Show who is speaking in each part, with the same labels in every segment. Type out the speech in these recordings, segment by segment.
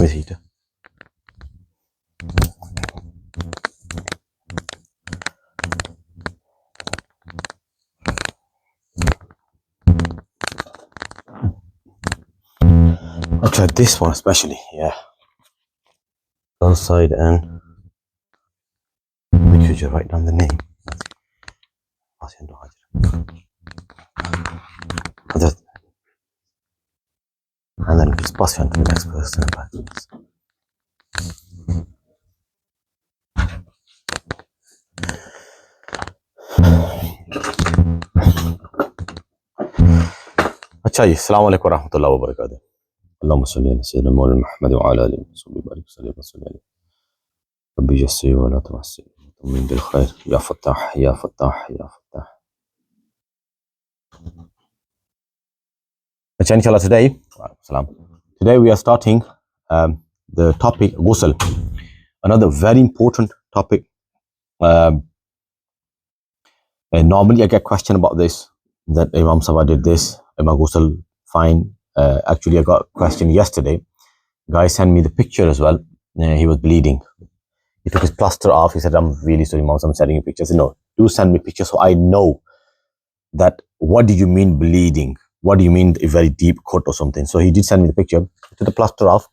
Speaker 1: this heater. I'll try this one especially, yeah. Outside and make sure you write down the name. And then just pass it on to the next person. अच्छा जी, अस्सलाम वालेकुम रहमतुल्लाहि व बरकातहू। अल्लाहुम्मा सल्ली अला सय्यिदिना मौलाना मुहम्मद व अला आलिहि वसहबिहि बारिक वसल्लम। रब्बी यस्सिर व ला तुअस्सिर वतम्मिम बिल खैर या फत्ताह या फत्ताह या फत्ताह। अच्छा, inshallah today we are starting the topic Ghusl, another very important topic. And normally I get question about this, that Imam Sabah did this, Imam Ghusl, fine. Actually I got a question yesterday. Guy sent me the picture as well. He was bleeding. He took his plaster off. He said, I'm really sorry, Imam, I'm sending you pictures. No, do send me pictures so I know that what do you mean bleeding? What do you mean a very deep cut or something? So he did send me the picture. He took the plaster off.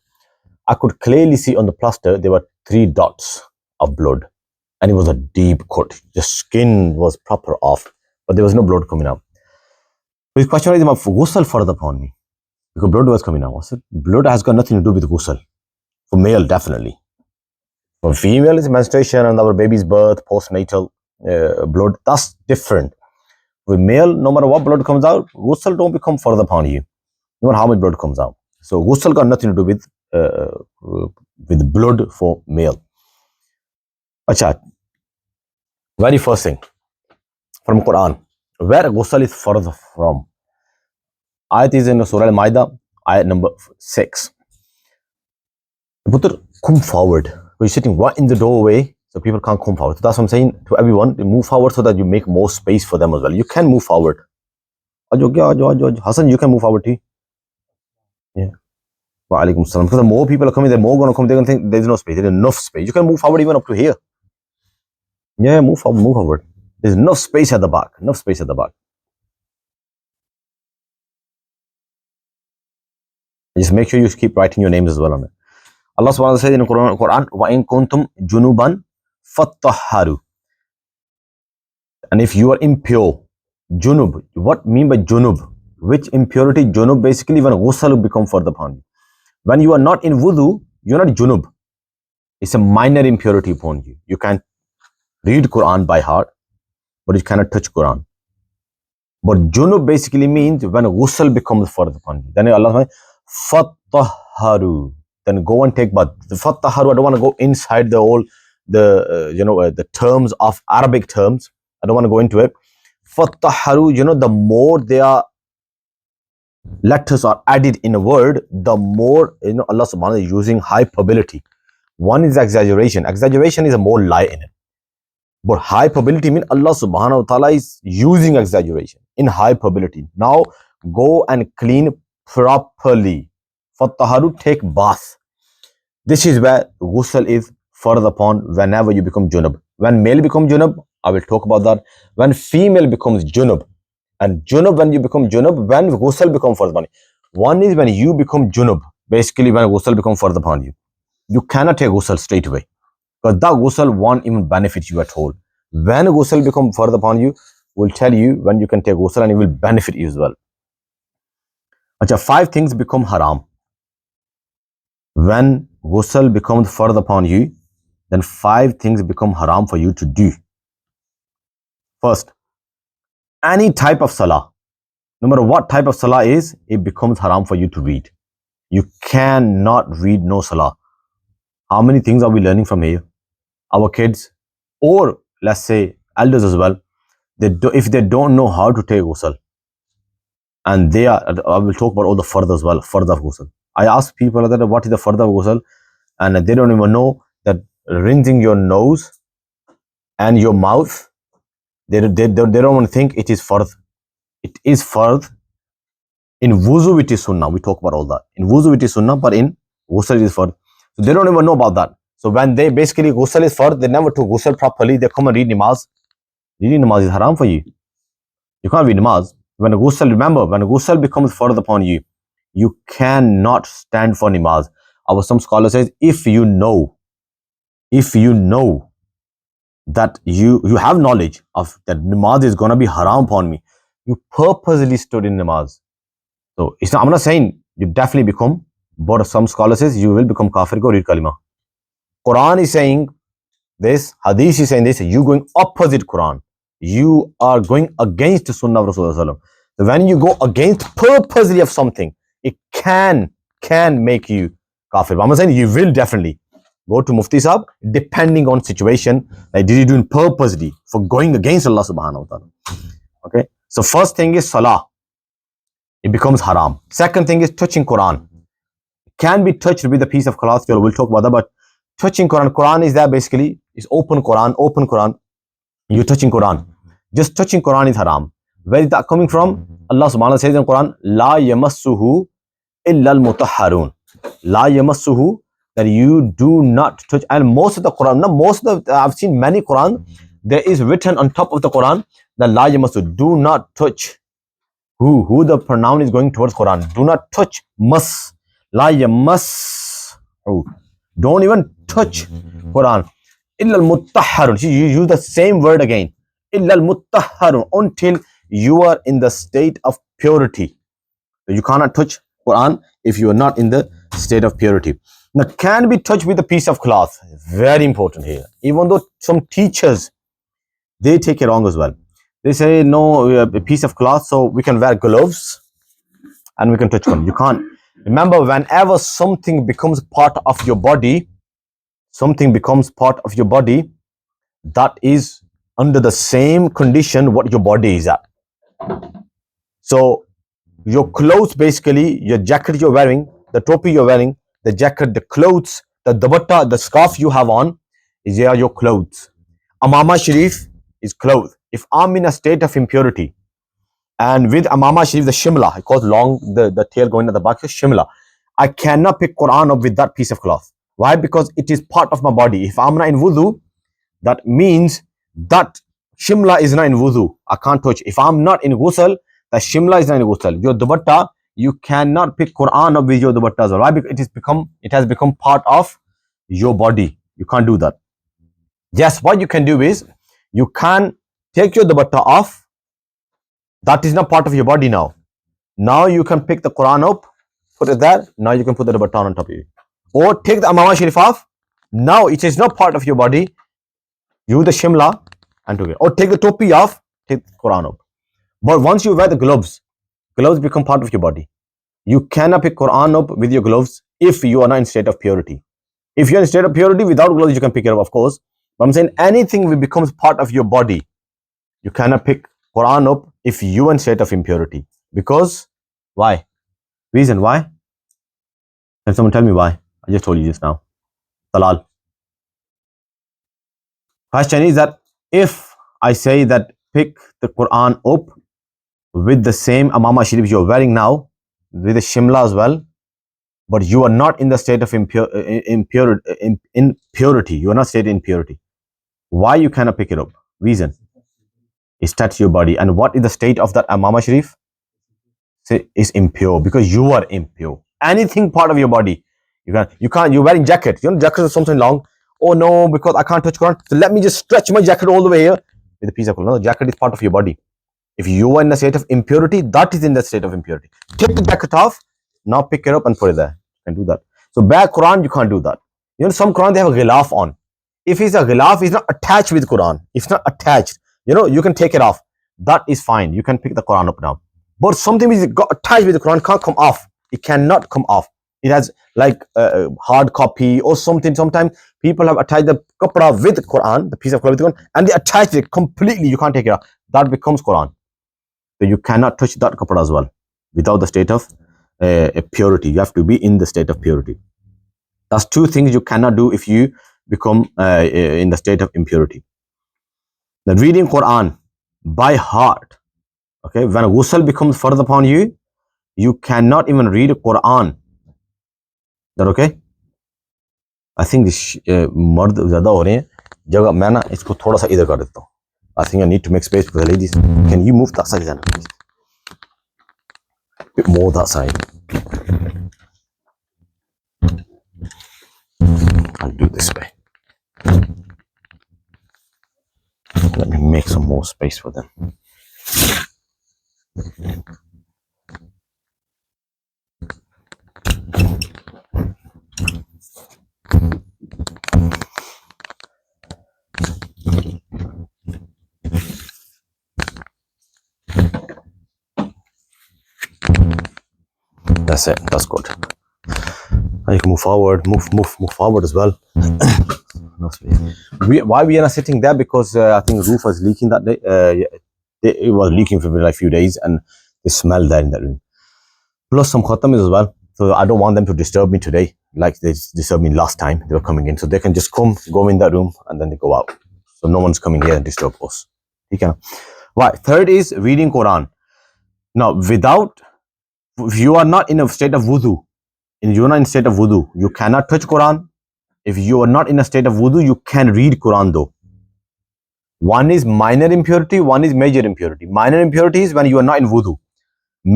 Speaker 1: I could clearly see on the plaster there were 3 dots of blood. And it was a deep cut. The skin was proper off, but there was no blood coming out. So his question is, Ghusl fardh upon me? Because blood was coming out. I said, blood has got nothing to do with Ghusl. For male, definitely. For female, it's menstruation and our baby's birth, postnatal blood. That's different. With male, no matter what blood comes out, Ghusl don't become fardh upon you. No matter how much blood comes out. So Ghusl got nothing to do with blood for male. Achha, very first thing from Quran, where Ghusl is fardh from. Ayat is in Surah Al-Ma'idah, ayat number 6. Putter, come forward. We're sitting right in the doorway, so people can't come forward. So that's what I'm saying to everyone, move forward so that you make more space for them as well. You can move forward. Hassan, you can move forward too. Yeah. Wa alaikum salam. Because the more people are coming, the more going to come. They're going to think there's no space. There's enough space. You can move forward even up to here. Yeah, move forward, move forward. There's enough space at the back. Enough space at the back. Just make sure you keep writing your names as well on it. Allah subhanahu wa ta'ala says in the Quran, وَإِن كُنْتُمْ جُنُوبًا فَطَّهَّرُوا. And if you are impure, junub, what mean by junub? Which impurity? Junub, basically when ghusl will become fardh upon you. When you are not in wudu, you're not junub. It's a minor impurity upon you. You can read Quran by heart, but you cannot touch Quran. But junub basically means when ghusl becomes fardh upon you. Then Allah says, فَطَّهَّرُوا. Then go and take bath. The fattaharu, I don't want to go inside the terms of Arabic terms. I don't want to go into it. Fattaharu, the more their letters are added in a word, the more, Allah subhanahu wa ta'ala is using hyperbole. One is exaggeration. Exaggeration is a more lie in it. But hyperbole means Allah subhanahu wa ta'ala is using exaggeration in hyperbole. Now go and clean properly. Fattaharu, take bath. This is where ghusl is fardh upon whenever you become junub. When male becomes junub, I will talk about that. When female becomes junub, and junub when you become junub, when ghusl becomes fardh upon you. One is when you become junub, basically when ghusl becomes fardh upon you. You cannot take ghusl straight away, because that ghusl won't even benefit you at all. When ghusl becomes fardh upon you, will tell you when you can take ghusl and it will benefit you as well. Achha, 5 things become haram. When ghusl becomes fardh upon you, then 5 things become haram for you to do. First, any type of salah, no matter what type of salah is, it becomes haram for you to read. You cannot read no salah. How many things are we learning from here? Our kids, or let's say elders as well, if they don't know how to take ghusl, and I will talk about all the fardh as well, fardh of ghusl. I ask people that what is the fardh of ghusl, and they don't even know that rinsing your nose and your mouth, they don't want to think it is fardh. It is fardh. In wuzu it is sunnah. We talk about all that. In wuzu it is sunnah, but in ghusl it is fardh. So they don't even know about that. So when they basically ghusl is fard, they never took ghusl properly. They come and read namaz. Reading namaz is haram for you. You can't read namaz. When a ghusl, remember, when a ghusl becomes fard upon you, you cannot stand for namaz. Our some scholar says, if you know that you have knowledge of that namaz is gonna be haram upon me, you purposely stood in namaz. So it's not, I'm not saying you definitely become, but some scholars says you will become kafir, go read kalima. Quran is saying this, hadith is saying this, you going opposite Quran. You are going against the sunnah of Rasulullah. So when you go against purposely of something, it can make you kafir. But I'm saying you will definitely go to Mufti Sahib, depending on situation. Like, did you do it purposely for going against Allah subhanahu wa ta'ala? Okay. So first thing is salah. It becomes haram. Second thing is touching Quran. It can be touched with a piece of cloth. We'll talk about that. But touching Quran, Quran is that basically is open Quran. You're touching Quran. Just touching Quran is haram. Where is that coming from? Allah subhanahu wa ta'ala says in Quran, La yamassuhu illa al-mutahharun. La yamassuhu, that you do not touch. And most of the Quran, not most of the, I've seen many Quran, there is written on top of the Quran that La yamassu, do not touch. Who the pronoun is going towards Quran. Do not touch. Mas. La yamas. Don't even touch Quran. Illa al-mutahharun. You use the same word again. Illa al-mutahharun. Until you are in the state of purity. So you cannot touch Quran if you are not in the state of purity. Now, can be touched with a piece of cloth. Very important here. Even though some teachers, they take it wrong as well. They say, no, a piece of cloth, so we can wear gloves and we can touch Quran. You can't. Remember, whenever something becomes part of your body, that is under the same condition what your body is at. So your clothes, basically, your jacket you're wearing, the topi you're wearing, the jacket, the clothes, the dupatta, the scarf you have on, is your clothes. Amama Sharif is clothes. If I'm in a state of impurity, and with Amama Sharif, the shimla, it calls long, the tail going at the back, is shimla, I cannot pick Quran up with that piece of cloth. Why? Because it is part of my body. If I'm not in wudu, that means that shimla is not in wudu. I can't touch. If I'm not in ghusl, the shimla is not in ghusl. Your dupatta, you cannot pick Quran up with your dupatta as well. Why? Because it has become part of your body. You can't do that. Yes, what you can do is, you can take your dupatta off. That is not part of your body now. Now you can pick the Quran up, put it there. Now you can put the dupatta on top of you. Or take the Amama Sharif off. Now it is not part of your body. Use the shimla and together. Or take the topi off, take the Quran up. But once you wear the gloves become part of your body. You cannot pick Quran up with your gloves if you are not in state of purity. If you're in state of purity without gloves, you can pick it up, of course. But I'm saying anything that becomes part of your body, you cannot pick Quran up if you are in state of impurity. Because why? Reason why? Can someone tell me why? I just told you this now. Talal. Question is that if I say that pick the Quran up with the same Amama Sharif you're wearing now, with the shimla as well, but you are not in the state of impurity. You are not stated in purity. Why you cannot pick it up? Reason. It's touched your body. And what is the state of that Amama Sharif? Is impure, because you are impure. Anything part of your body, you can't, you're wearing jacket. You know, jackets are something long. Oh no, because I can't touch Quran. So let me just stretch my jacket all the way here with a piece of Quran. No, the jacket is part of your body. If you are in the state of impurity, that is in the state of impurity. Take the jacket off, now pick it up and put it there. You can do that. So back Quran, you can't do that. You know, some Quran, they have a ghilaf on. If it's a ghilaf, it's not attached with Quran. It's not attached. You know, you can take it off. That is fine. You can pick the Quran up now. But something is got attached with the Quran can't come off. It cannot come off. It has like a hard copy or something. Sometimes people have attached the kapra with the Quran, the piece of cloth with the Quran, and they attach it completely. You can't take it off. That becomes Quran. So you cannot touch that kapra as well without the state of purity. You have to be in the state of purity. That's two things you cannot do if you become in the state of impurity. The reading Quran by heart. Okay, when ghusl becomes fard upon you, you cannot even read Quran. Is that okay? I think मर्द ज़्यादा हो रहे हैं जगह, मैं ना इसको थोड़ा सा इधर कर देता हूँ. I think I need to make space for the ladies. Can you move that side, bit more that side. I'll do this way. Let me make some more space for them. That's it. That's good. Now you can move forward, move forward as well. No space. Why we are not sitting there? Because I think roof was leaking that day. It was leaking for like a few days, and they smelled there in that room. Plus some khatamis as well. So I don't want them to disturb me today, like they disturbed me last time they were coming in. So they can just come, go in that room, and then they go out. So no one's coming here and disturb us. Okay. Right. Third is reading Quran. Now, if you are not in a state of wudu, you're not in a state of wudu, you cannot touch Quran. If you are not in a state of wudu, you can read Quran though. One is minor impurity, one is major impurity. Minor impurity is when you are not in wudu.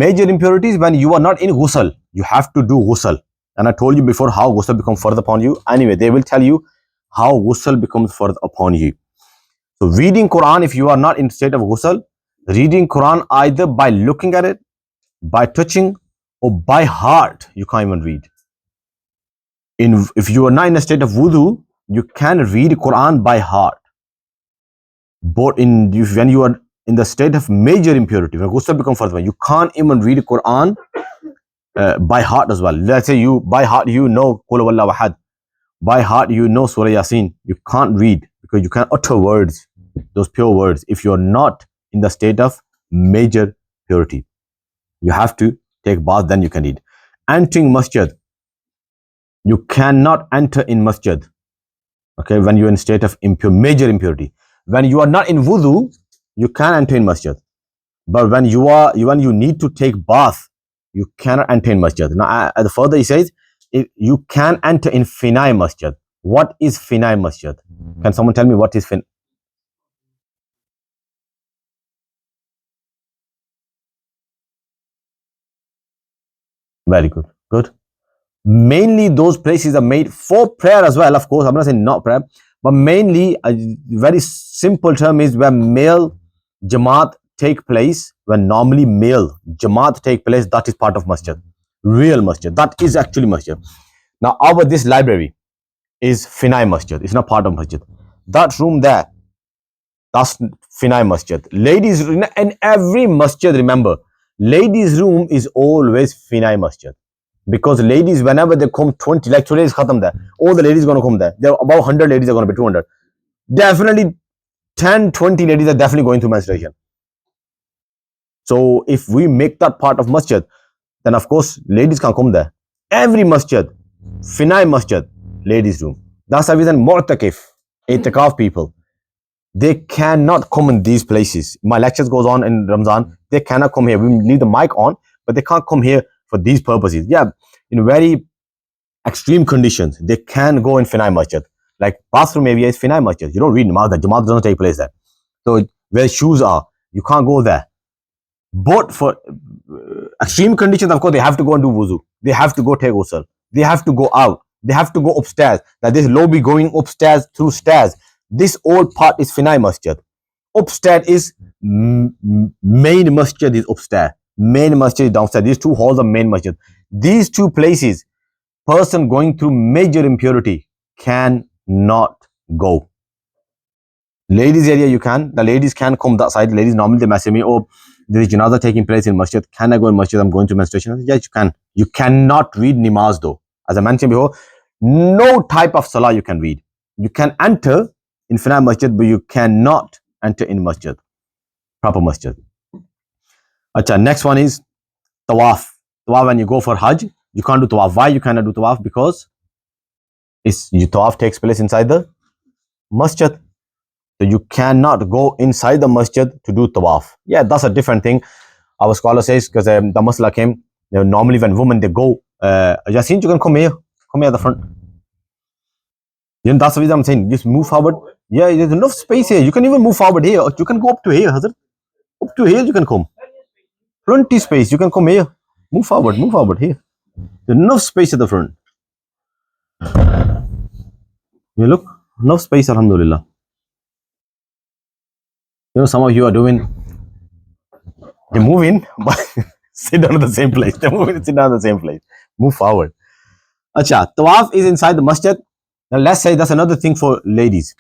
Speaker 1: Major impurity is when you are not in ghusl. You have to do ghusl. And I told you before how ghusl becomes fardh upon you. Anyway, they will tell you how ghusl becomes fardh upon you. So reading Quran, if you are not in state of ghusl, reading Quran either by looking at it, by touching, or by heart, you can't even read. If you are not in a state of wudu, you can read Quran by heart. But when you are in the state of major impurity, when ghusl becomes fardh, you can't even read Quran by heart as well. Let's say you by heart you know Qul huwallahu ahad, by heart you know Surah Yasin. You can't read because you can't utter words, those pure words, if you are not in the state of major purity. You have to take bath, then you can read. Entering masjid, you cannot enter in masjid. Okay, when you're in state of major impurity. When you are not in wudu, you can enter in masjid. But when you need to take bath, you cannot enter in masjid. Now, further he says, you can enter in finai masjid. What is finai masjid? Can someone tell me what is finai? Very good. Good. Mainly those places are made for prayer as well. Of course, I'm not saying not prayer, but mainly a very simple term is where male jamaat take place. When normally male jamaat take place, that is part of masjid. Real masjid. That is actually masjid. Now, this library is finai masjid. It's not part of masjid. That room there, that's finai masjid. Ladies, in every masjid, remember, ladies' room is always finai masjid. Because ladies, whenever they come 20, like today is khatam there, all the ladies are going to come there. There are about 100 ladies are going to be 200. Definitely 10, 20 ladies are definitely going through menstruation. So if we make that part of masjid, then of course ladies can come there. Every masjid, finai masjid, ladies' room. That's the reason mu'takif, itikaf people, they cannot come in these places. My lectures goes on in Ramzan. They cannot come here. We leave the mic on, but they can't come here for these purposes. Yeah, in very extreme conditions, they can go in finai masjid. Like bathroom area is finai masjid. You don't read namaz there. Jamaat doesn't take place there. So where shoes are, you can't go there. But for extreme conditions, of course, they have to go and do wuzu. They have to go take ghusl. They have to go out. They have to go upstairs. That this lobby going upstairs through stairs. This old part is finai masjid. Upstairs is main masjid is upstairs. Main masjid is downstairs. These two halls are main masjid. These two places, person going through major impurity cannot go. Ladies area you can. The ladies can come that side. Ladies normally they message me, oh, there is janaza taking place in masjid. Can I go in masjid? I'm going to menstruation. Yes, you can. You cannot read namaz though. As I mentioned before, no type of salah you can read. You can enter in finai masjid, but you cannot enter in masjid, proper masjid. Acha, next one is tawaf. Tawaf, when you go for hajj, you can't do tawaf. Why you cannot do tawaf? Because tawaf takes place inside the masjid. So you cannot go inside the masjid to do tawaf. Yeah, that's a different thing. Our scholar says, because the masla came, normally when women, they go, Yasin, you can come here at the front. You know, that's the reason I'm saying just move forward. Yeah, there's enough space here. You can even move forward here. You can go up to here, Hazrat. Up to here you can come. Plenty space. You can come here. Move forward here. There's enough space at the front. You look, enough space, alhamdulillah. You know, some of you are doing, they move in, but sit down at the same place. They move in, sit down at the same place. Move forward. Acha, tawaf is inside the masjid. Now let's say that's another thing for ladies.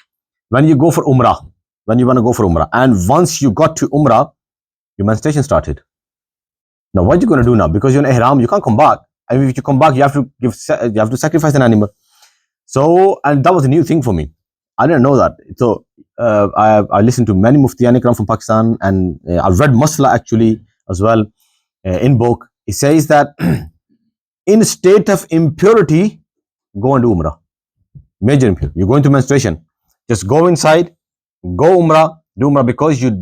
Speaker 1: When you go for umrah, when you want to go for umrah, and once you got to umrah, your menstruation started. Now what are you going to do now? Because you're in ihram, you can't come back. And if you come back, you have to sacrifice an animal. So, and that was a new thing for me. I didn't know that. So, I listened to many Muftiyan Ikram from Pakistan, and I've read Masla actually as well in book. It says that in state of impurity, go and do Umrah. Major impurity. You're going to menstruation. Just go inside, go Umrah, do Umrah, because you've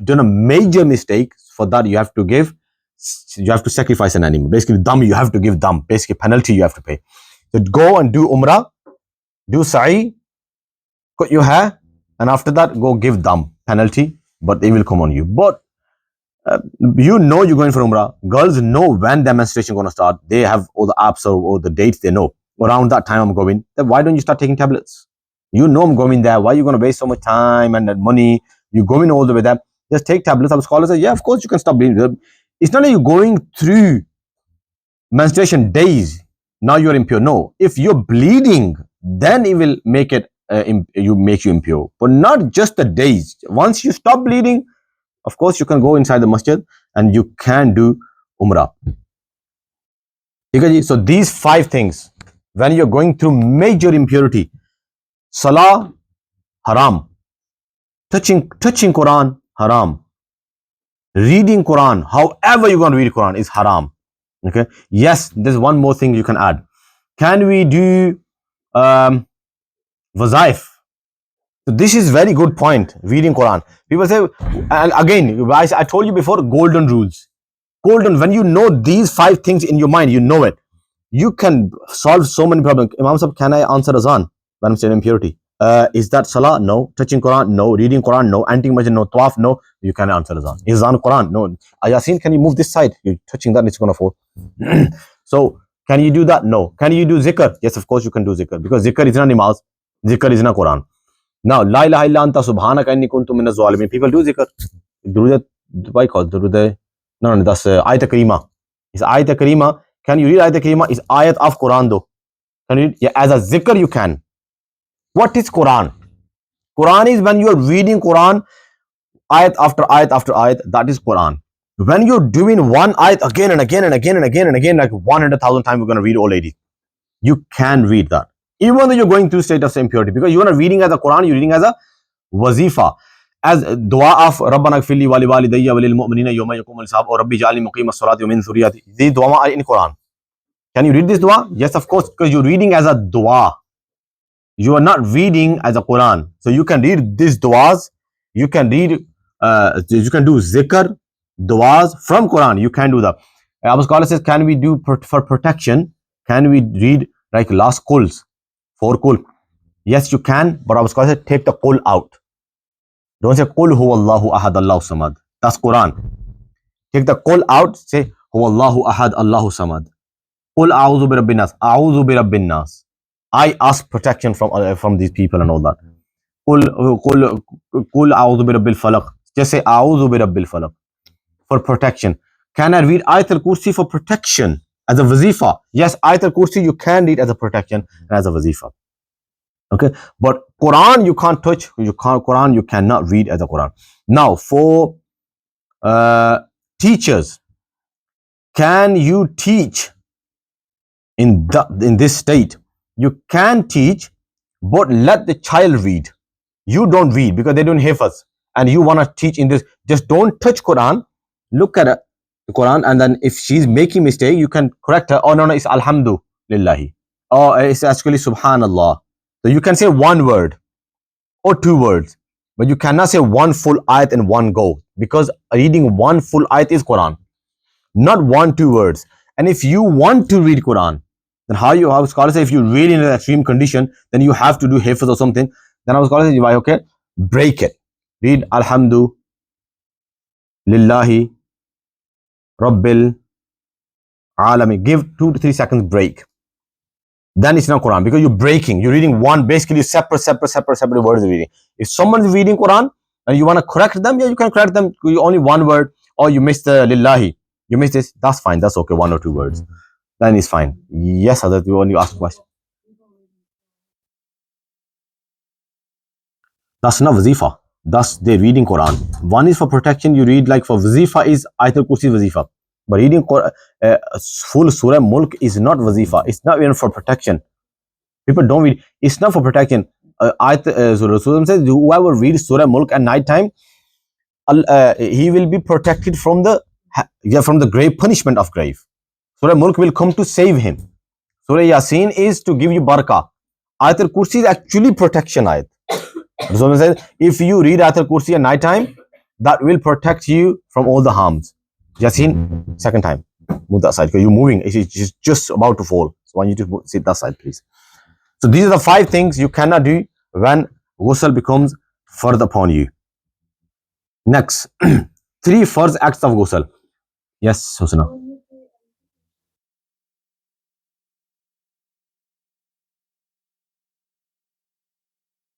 Speaker 1: done a major mistake. For that, you have to sacrifice an animal. Basically, dam, you have to give dam. Basically, penalty you have to pay. So go and do Umrah, do sa'i, cut your hair, and after that, go give dam, penalty, but they will come on you. But you know you're going for Umrah. Girls know when demonstration going to start. They have all the apps or the dates they know. Around that time I'm going. Then why don't you start taking tablets? You know I'm going there. Why are you going to waste so much time and money? You're going all the way there. Just take tablets. Some scholars say, yeah, of course you can stop bleeding. It's not that you're going through menstruation days. Now you're impure. No. If you're bleeding, then it will make it make you impure. But not just the days. Once you stop bleeding, of course, you can go inside the masjid and you can do Umrah. So these 5 things, when you're going through major impurity, Salah, haram. Touching Quran, haram. Reading Quran, however you're going to read Quran, is haram. Okay. Yes, there's one more thing you can add. Can we do wazaif? So this is very good point. Reading Quran. People say, and again, I told you before, golden rules. Golden. When you know these 5 things in your mind, you know it. You can solve so many problems. Imam Sahib, can I answer azan when I'm saying impurity? Is that salah? No. Touching Quran? No. Reading Quran? No. Entering masjid? No. Tawaf? No. You can answer azan. Is azan Quran? No. Yasin, can you move this side? You're touching that, it's going to fall. So, can you do that? No. Can you do zikr? Yes, of course you can do zikr, because zikr is not namaz. Zikr is not Quran. Now, la ilaha illa anta subhanaka inni kuntu minaz zalimin. People do zikr. Durud, why called durud? No, that's ayat karima. It's ayat karima. Can you read ayat karima? It's ayat of Quran though. Can you read? Yeah, as a zikr you can. What is Quran? Quran is when you are reading Quran, ayat after ayat after ayat, that is Quran. When you're doing one ayat again and again and again and again and again, like 100,000 times we're going to read, old lady, you can read that. Even though you're going through state of impurity, because you're not reading as a Quran, you're reading as a wazifa. As dua of Rabbana gfirli wali walidayya walil mu'minina yawma yaqumul hisab or Rabbi ja'alni muqima as-salati wa min dhurriyyati. These dua are in Quran. Can you read this dua? Yes, of course, because you're reading as a dua. You are not reading as a Quran. So you can read these duas. You can read, you can do zikr, duas from Quran. You can do that. Abu Scholar says, can we do for protection? Can we read like last quls, 4 qul? Yes, you can. But Abu Scholar says, take the qul out. Don't say qul huwallahu ahad Allahu samad. That's Quran. Take the qul out. Say huwallahu ahad Allahu samad. Qul a'udhu bi rabbin nas. A'udhu bi rabbin nas. I ask protection from these people and all that. Qul a'udhu bi rabbil falaq. Just say a'udhu bi rabbil falaq for protection. Can I read Ayat al-Kursi for protection as a wazifa? Yes, Ayat al-Kursi you can read as a protection and as a wazifa. Okay, but Quran you can't touch. Quran you cannot read as a Quran. Now for teachers, can you teach in this state? You can teach, but let the child read. You don't read because they don't hear us, and you want to teach in this. Just don't touch Quran. Look at the Quran, and then if she's making mistake, you can correct her. Oh no, it's Alhamdulillahi. Oh, it's actually Subhanallah. So you can say 1 word or 2 words, but you cannot say 1 full ayat in one go, because reading 1 full ayat is Quran, not 1-2 words. And if you want to read Quran, Then how scholars say if you're really in an extreme condition, then you have to do hifz or something. Then our scholars say, why, okay, break it. Read Alhamdu Lillahi Rabbil Alami. Give 2 to 3 seconds break. Then it's not Quran because you're breaking. You're reading one, basically separate words you're reading. If someone's reading Quran and you want to correct them, yeah, you can correct them. You only one word, or you missed the Lillahi. You missed this. That's fine. That's okay. 1 or 2 words. Then it's fine. Yes, Hazrat, you only ask a question. That's not wazifa. That's they reading Quran. One is for protection. You read like for wazifa is Ayatul Kursi wazifa. But reading full Surah Mulk is not wazifa. It's not even for protection. People don't read. It's not for protection. Rasulullah says, whoever reads Surah Mulk at night time, he will be protected from the grave punishment of grave. Surah Mulk will come to save him. Surah Yasin is to give you barakah. Ayatul Kursi is actually protection ayat. Rasulullah says, if you read Ayatul Kursi at night time, that will protect you from all the harms. Yasin, second time. Move that side because you're moving. It's just about to fall. So I want you to sit that side, please. So these are the 5 things you cannot do when ghusl becomes fardh upon you. Next, 3 first acts of ghusl. Yes, Husna.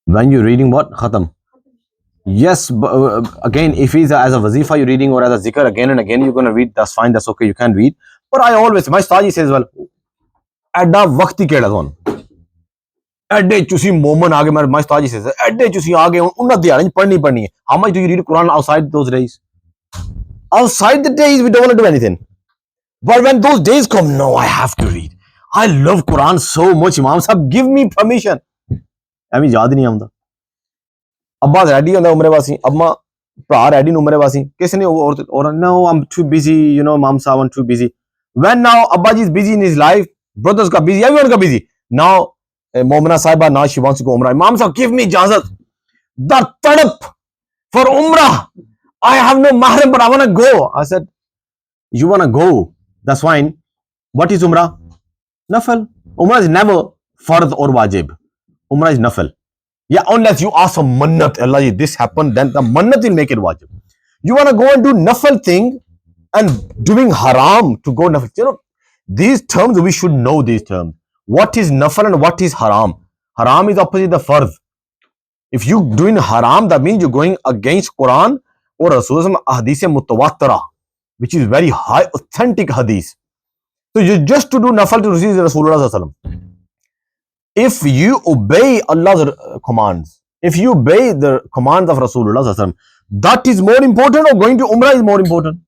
Speaker 1: When you're reading what? Khatam. Yes, but again, if it's as a wazifa you're reading or as a zikr again and again, you're going to read. That's fine. That's okay. You can read. But I always, my Staji says, well, adda waqti keda zon. Adde chusi moment aage, my Staji says, adde chusi aage, unna diyar, padni. How much do you read Quran outside those days? Outside the days, we don't want to do anything. But when those days come, no, I have to read. I love Quran so much, Imam Sahab, give me permission. I mean, yaad nahi aunda. Abba ready on the umre wasi, Amma pra ready on umre wasi. Kisne or no, I'm too busy, you know, Imam Sahab, I'm too busy. When now Abba ji is busy in his life, brothers got busy, everyone got busy. Now, Momina Sahiba, now she wants to go Umrah. Imam Sahab, give me ijazat. The tadap for Umrah. I have no mahram, but I want to go. I said, you want to go? That's fine. What is Umrah? Nafal. Umrah is never fardh or wajib. Umrah is nafal. Yeah, unless you ask a mannat, Allah, this happened, then the mannat will make it wajib. You want to go and do nafal thing and doing haram to go nafal. You know, these terms, we should know these terms. What is nafal and what is haram? Haram is opposite the fardh. If you doing haram, that means you're going against Quran or Rasulullah hadith mutawattira, which is very high, authentic hadith. So you just to do nafal to receive Rasulullah. If you obey Allah's commands, if you obey the commands of Rasulullah, that is more important, or going to Umrah is more important?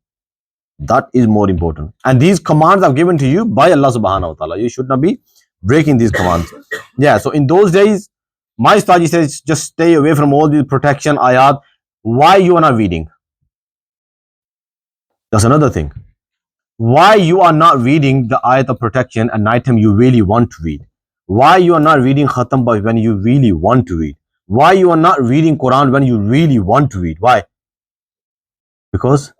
Speaker 1: That is more important. And these commands are given to you by Allah subhanahu wa ta'ala. You should not be breaking these commands. Yeah, so in those days, my Staji says, just stay away from all these protection ayat. Why you are not reading? That's another thing. Why you are not reading the ayat of protection at night time you really want to read? Why you are not reading Khatam when you really want to read? Why you are not reading Quran when you really want to read? Why? Because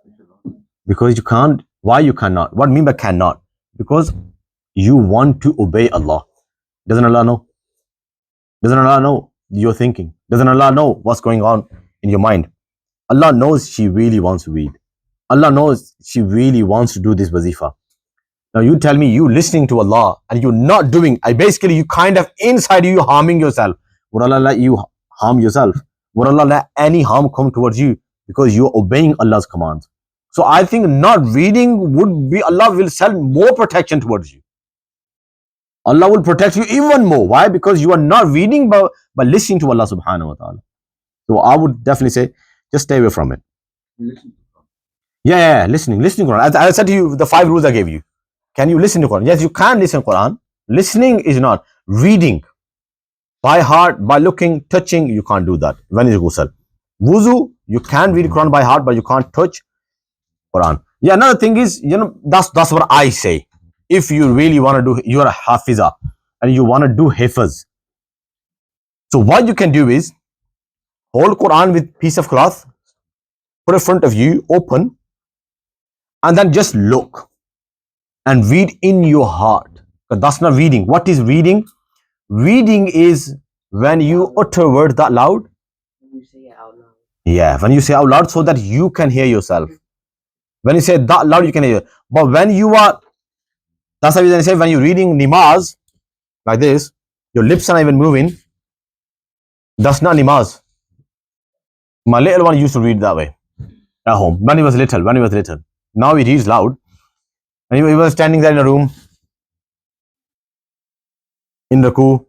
Speaker 1: you can't. Why you cannot? What mean by cannot? Because you want to obey Allah. Doesn't Allah know? Doesn't Allah know you're thinking? Doesn't Allah know what's going on in your mind? Allah knows she really wants to read. Allah knows she really wants to do this wazifa. Now you tell me you listening to Allah and you're not doing, basically you kind of inside you harming yourself. Would Allah let you harm yourself? Would Allah let any harm come towards you because you're obeying Allah's commands? So I think not reading would be, Allah will send more protection towards you. Allah will protect you even more. Why? Because you are not reading but listening to Allah subhanahu wa ta'ala. So I would definitely say, just stay away from it. Yeah, listening Quran. As I said to you, the 5 rules I gave you. Can you listen to Quran? Yes, you can listen to Quran. Listening is not. Reading. By heart, by looking, touching, you can't do that. When is ghusl? Wuzu, you can read Quran by heart, but you can't touch Quran. Yeah, another thing is, you know, that's what I say. If you really want to do, you're a hafiza and you want to do hifz. So what you can do is hold Quran with piece of cloth, put it in front of you, open, and then just look and read in your heart. Because that's not reading. What is reading? Reading is when you utter words that loud.
Speaker 2: You say it out loud.
Speaker 1: Yeah, when you say out loud so that you can hear yourself. When you say that loud, you can hear. But when you are, that's the reason I say when you're reading namaz like this, your lips are not even moving. That's not namaz. My little one used to read that way at home when he was little. When he was little, now he reads loud. And he was standing there in a room in Raku.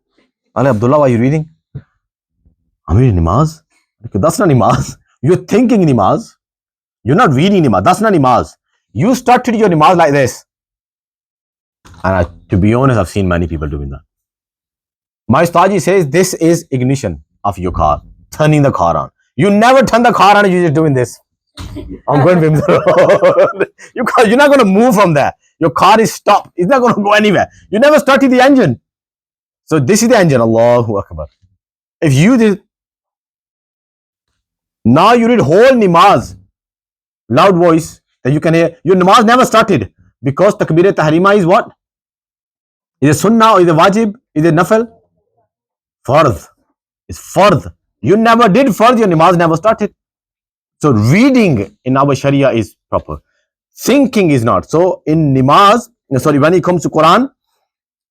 Speaker 1: Ali Abdullah, why are you reading? I'm reading namaz. Okay, that's not namaz. You're thinking namaz. You're not reading namaz. That's not namaz. You started your namaz like this. And to be honest, I've seen many people doing that. My Ustaji says this is ignition of your car, turning the car on. You never turn the car on and you're just doing this. I'm going to the road. You're not going to move from there. Your car is stopped. It's not going to go anywhere. You never started the engine. So this is the engine. Allahu Akbar. If you did, now you read whole namaz, loud voice that you can hear. Your namaz never started because takbir tahrima is what? Is it sunnah or is it wajib? Is it nafal? Fardh. It's fardh. You never did fardh, your namaz never started. So reading in our sharia is proper. Thinking is not. So in namaz, when it comes to Quran,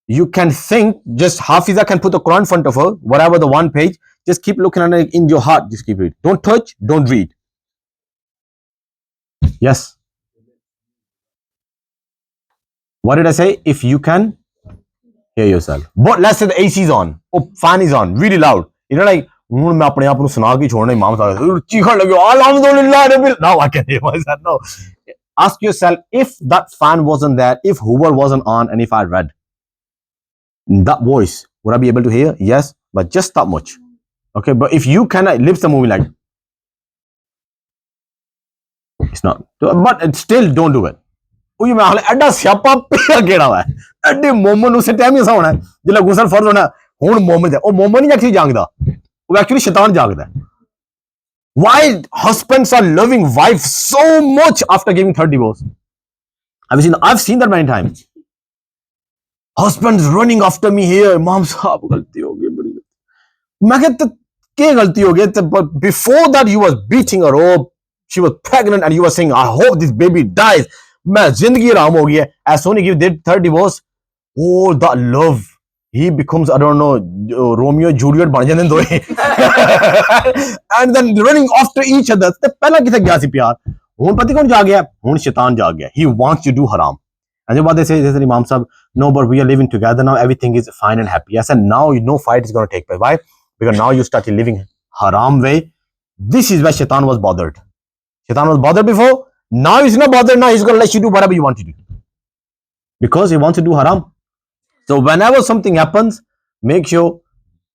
Speaker 1: you can think, just Hafiza can put the Quran in front of her, whatever the one page, just keep looking at it in your heart, just keep reading. Don't touch, don't read. Yes. What did I say? If you can hear yourself. But let's say the AC is on, or fan is on, really loud. You know, like, now I can hear myself. No. Ask yourself, if that fan wasn't there, if Hoover wasn't on, and if I read that voice, would I be able to hear? Yes, but just that much. Okay, but if you cannot, lips are moving like, it's not. But still, don't do it. ਉਹ ਮੈਂ ਹਾਲੇ ਐਡਾ ਸਿਆਪਾ ਪਿਆ ਕਿਹੜਾ ਵਾ ਐਡੇ ਮੋਮਨ ਉਸੇ ਟਾਈਮ ਹੀ ਹੋਣਾ ਜਿਹੜਾ ਗੁਸਲ ਫਰਜ਼ ਹੋਣਾ ਹੁਣ ਮੋਮਨ ਉਹ ਮੋਮਨ ਨਹੀਂ ਐਕਚੁਅਲੀ ਜਾਗਦਾ ਉਹ ਐਕਚੁਅਲੀ ਸ਼ੈਤਾਨ ਜਾਗਦਾ why husbands are loving wife so much after giving third divorce? I've seen that many times. Husbands running after me here, mom साहब गलती हो गई बड़ी मैं कहता क्या गलती हो गई but before that you was beating her up, she was pregnant and you were saying I hope this baby dies. मैं जिंदगी आराम हो गई है. As soon as you did third divorce, oh that love, he becomes I don't know Romeo Juliet बन जाते हैं दोए and then running after each other. ते पहला किथे गया सी प्यार हुन पति कौन जाग गया हुन शैतान जाग गया. He wants you to do haram. And what they say is Imam Sahib, no, but we are living together now, everything is fine and happy. I said now no fight is going to take place. Why? Because now you started living haram way. This is why shaitan was bothered. Shaitan was bothered before. Now he's not bothered. Now he's going to let you do whatever you want to do. Because he wants to do haram. So whenever something happens, make sure,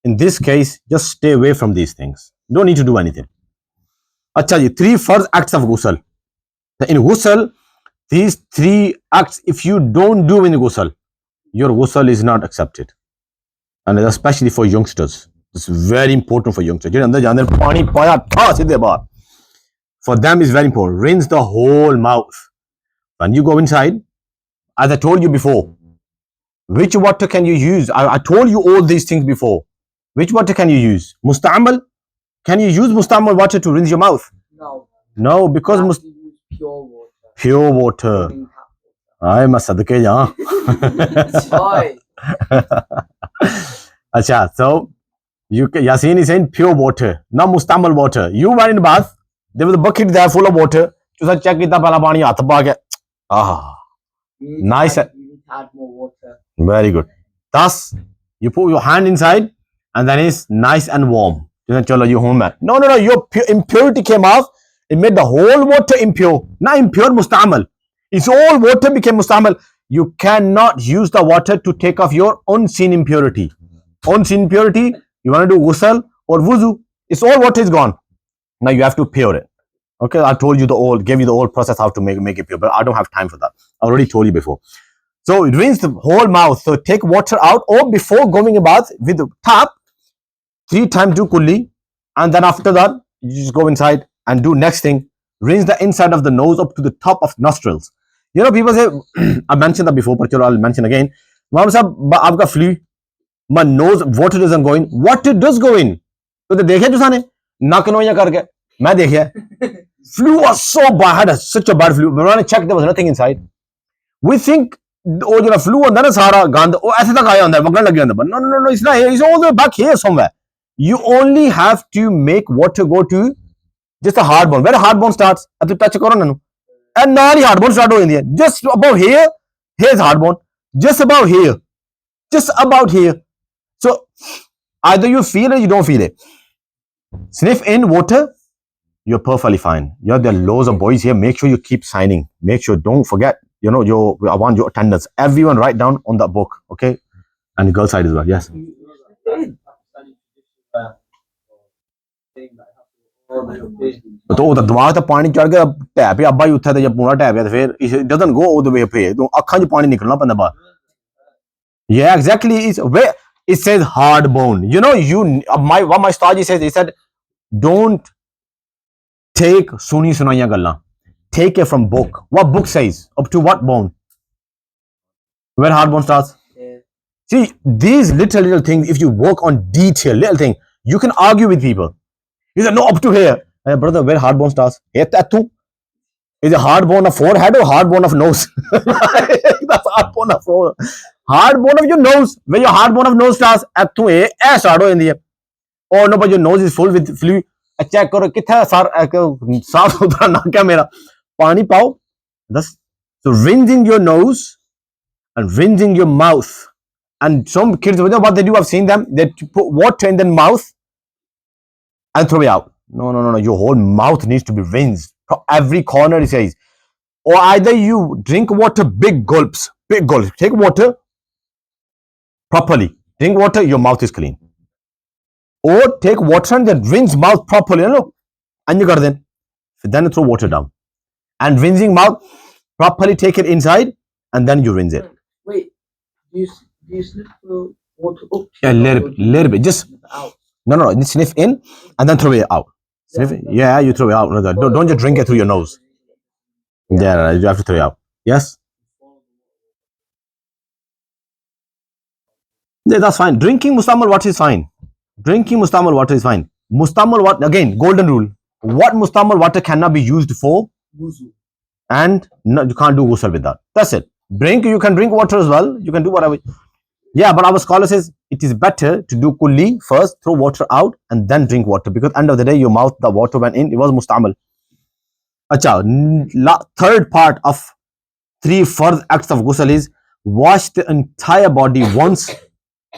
Speaker 1: in this case, just stay away from these things. You don't need to do anything. Acha ji, 3 first acts of ghusl. In ghusl, these 3 acts, if you don't do in ghusl, your ghusl is not accepted. And especially for youngsters. It's very important for youngsters. For them is very important. Rinse the whole mouth. When you go inside, as I told you before, which water can you use? I told you all these things before. Which water can you use? Musta'mal? Can you use musta'mal water to rinse your mouth?
Speaker 2: No.
Speaker 1: No, because
Speaker 2: You have to use pure water.
Speaker 1: Pure water. I must sadke ja. Acha, so Yasin is saying pure water, not musta'mal water. You were in bath. There was a bucket there full of water. You check it up, nice.
Speaker 2: You need to add more water.
Speaker 1: Very good. Thus, you put your hand inside and then it's nice and warm. You home man. No. Your impurity came off. It made the whole water impure. Not impure, musta'mal. It's all water became musta'mal. You cannot use the water to take off your unseen impurity. Unseen impurity, you want to do ghusl or wuzu. It's all water is gone. Now you have to pure it. Okay, I told you gave you the old process how to make it pure, but I don't have time for that. I already told you before. So rinse the whole mouth. So take water out, or before going in bath with the tap, 3 times do kulli, and then after that you just go inside and do next thing. Rinse the inside of the nose up to the top of nostrils. You know, people say I mentioned that before, but I'll mention again. Imam Sahab, आपका flu, my nose, water doesn't go in. Water does go in. तो देखिए तुसाने नक नोइया करके मैं देखिया. Flu was so bad, had such a bad flu. When I checked, there was nothing inside. We think वो जो flu होता है ना सारा गंद वो ऐसे तक आया होता है वगन लगे होता है. But no, it's not here. It's all the way back here somewhere. You only have to make water go to just a hard bone. Where the hard bone starts, अब तो touch करो ना. And now the hard bone start होती है. Just above here, here's hard bone. Just about here. Just about here. So either you feel it or you don't feel it. Sniff in water, you're perfectly fine. Yeah, there are loads of boys here. Make sure you keep signing. Make sure, don't forget, I want your attendance. Everyone write down on that book, okay? And the girl side as well, yes. तो ਉਹਦਾ ਦਿਮਾਗ ਤਾਂ ਪਾਣੀ ਚੜ ਗਿਆ tap ਹੀ ਅੱਬਾ ਹੀ ਉੱਥੇ ਤੇ ਜੇ ਪੂਰਾ ਟੈਪ ਹੈ ਤੇ ਫਿਰ it doesn't go all the way up here ਤੋਂ ਅੱਖਾਂ 'ਚ ਪਾਣੀ ਨਿਕਲਣਾ ਪੈਂਦਾ ਬਾਹਰ. Yeah, exactly. It's where it says hard bone. What my Staji says, he said, don't take suni sunaiya gallan. Take it from book. What book says? Up to what bone? Where hard bone starts?
Speaker 2: Yeah.
Speaker 1: See, these little things, if you work on detail, little thing, you can argue with people. You say, no, up to here. Hey, brother, where hard bone starts? Here, tattoo. Is it hard bone of forehead or hard bone of nose? That's hard bone of forehead. Hard bone of your nose. Where your hard bone of nose starts, atthu a start ho jandi hai. Oh no, but your nose is full with flu. Check karo kithe saaf suthra na kya mera. Pani pao. So rinsing your nose and rinsing your mouth. And some kids, you know what they do? I've seen them. They put water in their mouth and throw it out. No. Your whole mouth needs to be rinsed. Every corner, it says. Or either you drink water big gulps. Take water properly. Drink water, your mouth is clean. Or take water and then rinse mouth properly. And you got then throw water down. And rinsing mouth, properly take it inside and then you rinse it.
Speaker 2: Wait, do you slip the water up?
Speaker 1: A little bit. Just
Speaker 2: out.
Speaker 1: No. Sniff in and then throw it out. Sniff it. Yeah, you throw it out. Don't just drink it through your nose. Yeah, you have to throw it out. Yes? Yeah, that's fine. Drinking mustamal water is fine. Mustamal water, again, golden rule. What mustamal water cannot be used for?
Speaker 2: Ghusl.
Speaker 1: And no, you can't do ghusl with that. That's it. You can drink water as well. You can do whatever. Yeah, but our scholar says it is better to do kulli first, throw water out, and then drink water. Because end of the day, your mouth, the water went in, it was mustamal. Acha, third part of 3 fardh acts of ghusl is wash the entire body once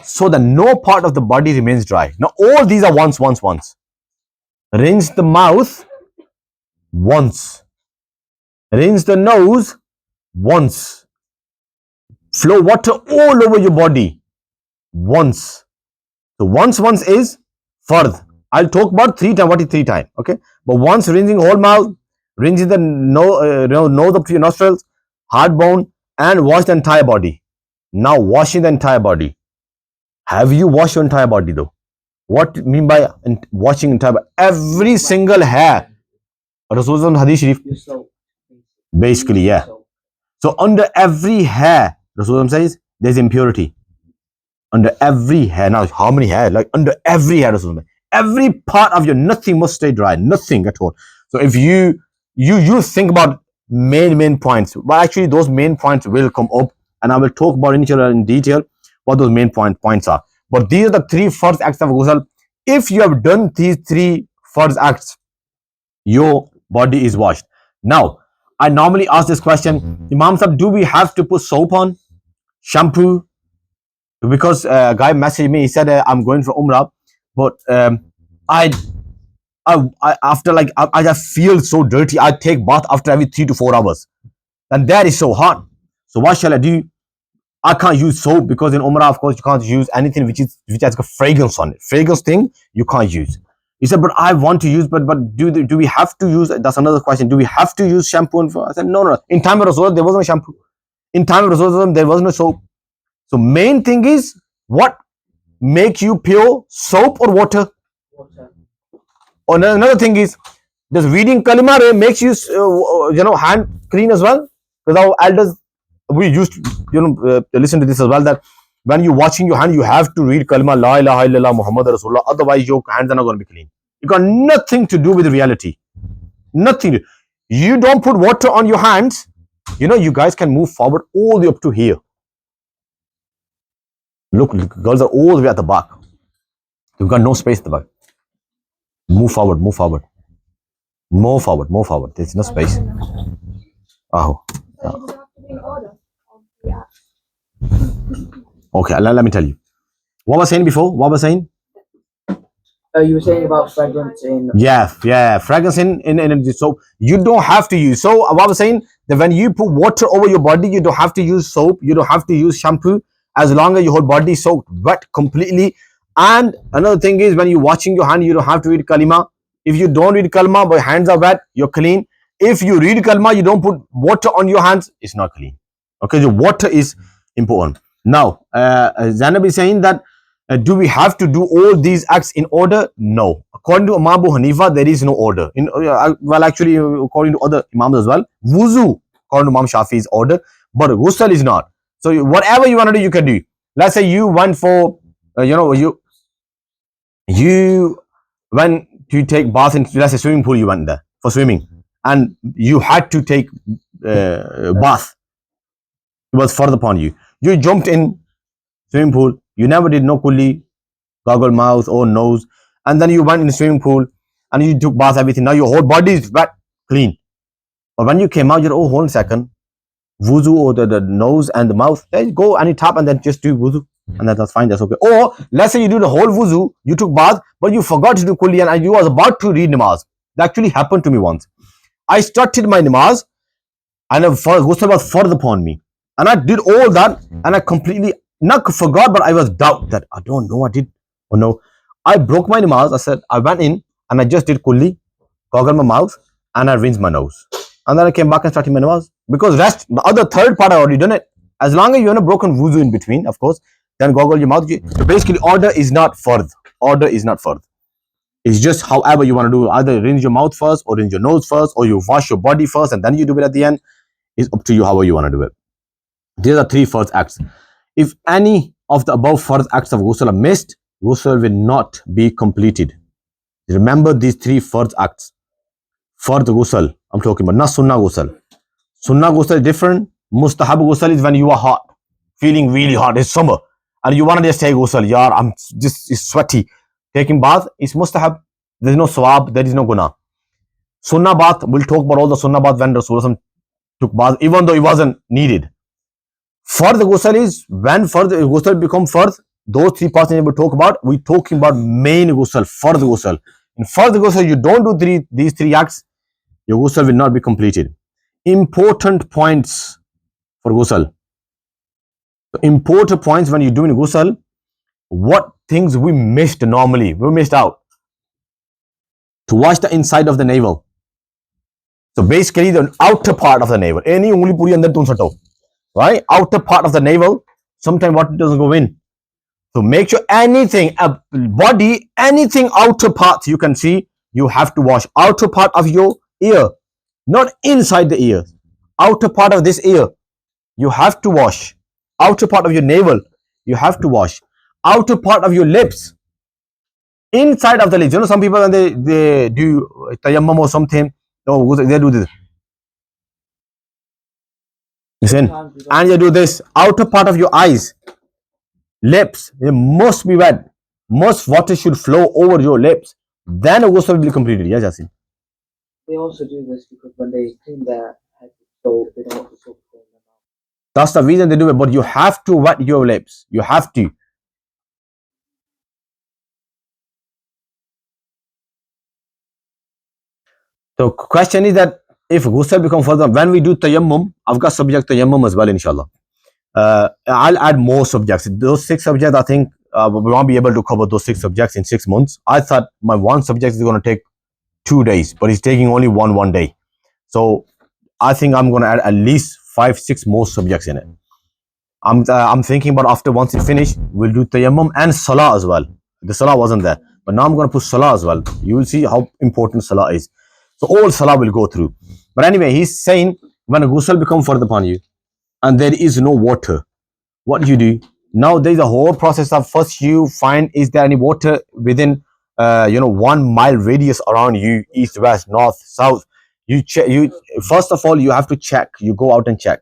Speaker 1: so that no part of the body remains dry. Now, all these are once. Rinse the mouth once. Rinse the nose once. Flow water all over your body once. So once is fardh. I'll talk about 3 times. What is 3 times? Okay. But once, rinsing whole mouth, rinsing the nose up to your nostrils, hard bone, and wash the entire body. Now washing the entire body. Have you washed your entire body though? What mean by washing entire body? Every single hair. Rasulullah Hadith Sharif.
Speaker 2: Your soul.
Speaker 1: Basically, yeah. So under every hair, Rasulullah says there's impurity. Under every hair. Now, how many hair? Like under every hair, Rasulullah. Every part of your, nothing must stay dry. Nothing at all. So if you think about main points, but actually those main points will come up, and I will talk about in detail what those main points are. But these are the 3 fardh acts of ghusl. If you have done these 3 fardh acts, your body is washed. Now, I normally ask this question, Imam Sahib, do we have to put soap on? Shampoo? Because a guy messaged me, he said, I'm going for Umrah, but I just feel so dirty. I take bath after every 3 to 4 hours. And that is so hot. So what shall I do? I can't use soap because in Umrah, of course, you can't use anything which has a fragrance on it. Fragrance thing, you can't use. He said, but I want to use, but do we have to use, that's another question, do we have to use shampoo? I said, no. In time of Rasulullah, there was no shampoo. In time of Rasulullah, there was no soap. So main thing is, what makes you pure, soap or water?
Speaker 2: Water.
Speaker 1: Or another thing is, does reading kalima makes you, hand clean as well? Because our elders we used to, listen to this as well, that when you're washing your hand, you have to read kalma la ilaha illallah Muhammad Rasulullah. Otherwise, your hands are not going to be clean. It got nothing to do with reality. Nothing. You don't put water on your hands. You guys can move forward all the way up to here. Look, girls are all the way at the back. You've got no space at the back. Move forward, move forward. More forward, more forward. There's no space. Oh. Okay, let me tell you. What was I saying before? What was I saying?
Speaker 2: You were saying about fragrance in.
Speaker 1: Yeah, fragrance in soap. You don't have to use. So what I was saying, that when you put water over your body, you don't have to use soap. You don't have to use shampoo, as long as your whole body is soaked wet completely. And another thing is, when you're washing your hand, you don't have to read kalima. If you don't read kalima, but your hands are wet, you're clean. If you read kalima, you don't put water on your hands, it's not clean. Okay, the water is important. Now, Zainab is saying that, do we have to do all these acts in order? No. According to Imam Abu Hanifa, there is no order. Actually, according to other Imams as well, wuzu, according to Imam Shafi, is order, but ghusl is not. So whatever you want to do, you can do. Let's say you went for, you went to take bath in, let's say, swimming pool. You went there for swimming, and you had to take bath. It was further upon you. You jumped in swimming pool. You never did no kulli, goggle mouth or nose, and then you went in the swimming pool and you took bath, everything. Now your whole body is wet, clean. But when you came out, you're, oh, hold on a second, wuzu, or the nose and the mouth, there you go, and you tap and then just do wuzu, and that's fine, that's okay. Or let's say you do the whole wuzu, you took bath, but you forgot to do kulli, and you was about to read namaz. That actually happened to me once. I started my namaz, and ghusl was further upon me, and I did all that, and I completely not forgot, but I was doubt that I don't know, I did or no. I broke my namaz. I said, I went in and I just did kulli, goggled my mouth, and I rinsed my nose, and then I came back and started my namaz, because rest, the other third part I already done it. As long as you haven't broken wuzu in between, of course, then goggle your mouth. So basically, order is not fardh. Order is not fardh. It's just however you want to do. Either rinse your mouth first, or rinse your nose first, or you wash your body first and then you do it at the end. It's up to you however you want to do it. These are three fardh acts. If any of the above fardh acts of ghusl are missed, ghusl will not be completed. Remember these three fardh acts. Fardh ghusl, I'm talking about, not sunnah ghusl. Sunnah ghusl is different. Mustahab ghusl is when you are hot, feeling really hot, it's summer, and you want to just take ghusl. Yaar, I'm just sweaty. Taking bath is mustahab. There is no swab, there is no guna. Sunnah bath, we'll talk about all the sunnah bath when Rasulullah took bath, even though it wasn't needed. Fardh ghusl is when fardh ghusl become fardh. Those three parts we will talk about. We're talking about main ghusl, fardh ghusl. In fardh ghusl, you don't do these three acts, your ghusl will not be completed. Important points for ghusl. So important points when you're doing ghusl. What things we missed normally? We missed out. To wash the inside of the navel. So basically the outer part of the navel. Any ungli puri andar tun sato. Right? Outer part of the navel. Sometimes water doesn't go in. So make sure anything, body, anything outer part you can see, you have to wash. Outer part of your ear. Not inside the ear. Outer part of this ear. You have to wash. Outer part of your navel. You have to wash. Outer part of your lips. Inside of the lips. Some people when they do tayammum or something, they do this. Listen. And you do this. Outer part of your eyes. Lips. They must be wet. Most water should flow over your lips. Then a ghusl will be completed. Yes, Yasin.
Speaker 2: They also do this because when they clean their head with soap, they don't want the soap to go in their mouth.
Speaker 1: That's the reason they do it. But you have to wet your lips. You have to. So question is that if ghusl become further, when we do tayammum, I've got subject tayammum as well, inshallah. I'll add more subjects. Those 6 subjects, I think we won't be able to cover those 6 subjects in 6 months. I thought my one subject is going to take 2 days, but it's taking only one day. So I think I'm going to add at least 5-6 more subjects in it. I'm thinking about after once it's finished, we'll do tayammum and salah as well. The salah wasn't there, but now I'm going to put salah as well. You will see how important salah is. So all salah will go through. But anyway, he's saying when a ghusl become fardh upon you, and there is no water, what do you do? Now there's a whole process of first you find is there any water within 1 mile radius around you, east, west, north, south. You check. You first of all you have to check. You go out and check.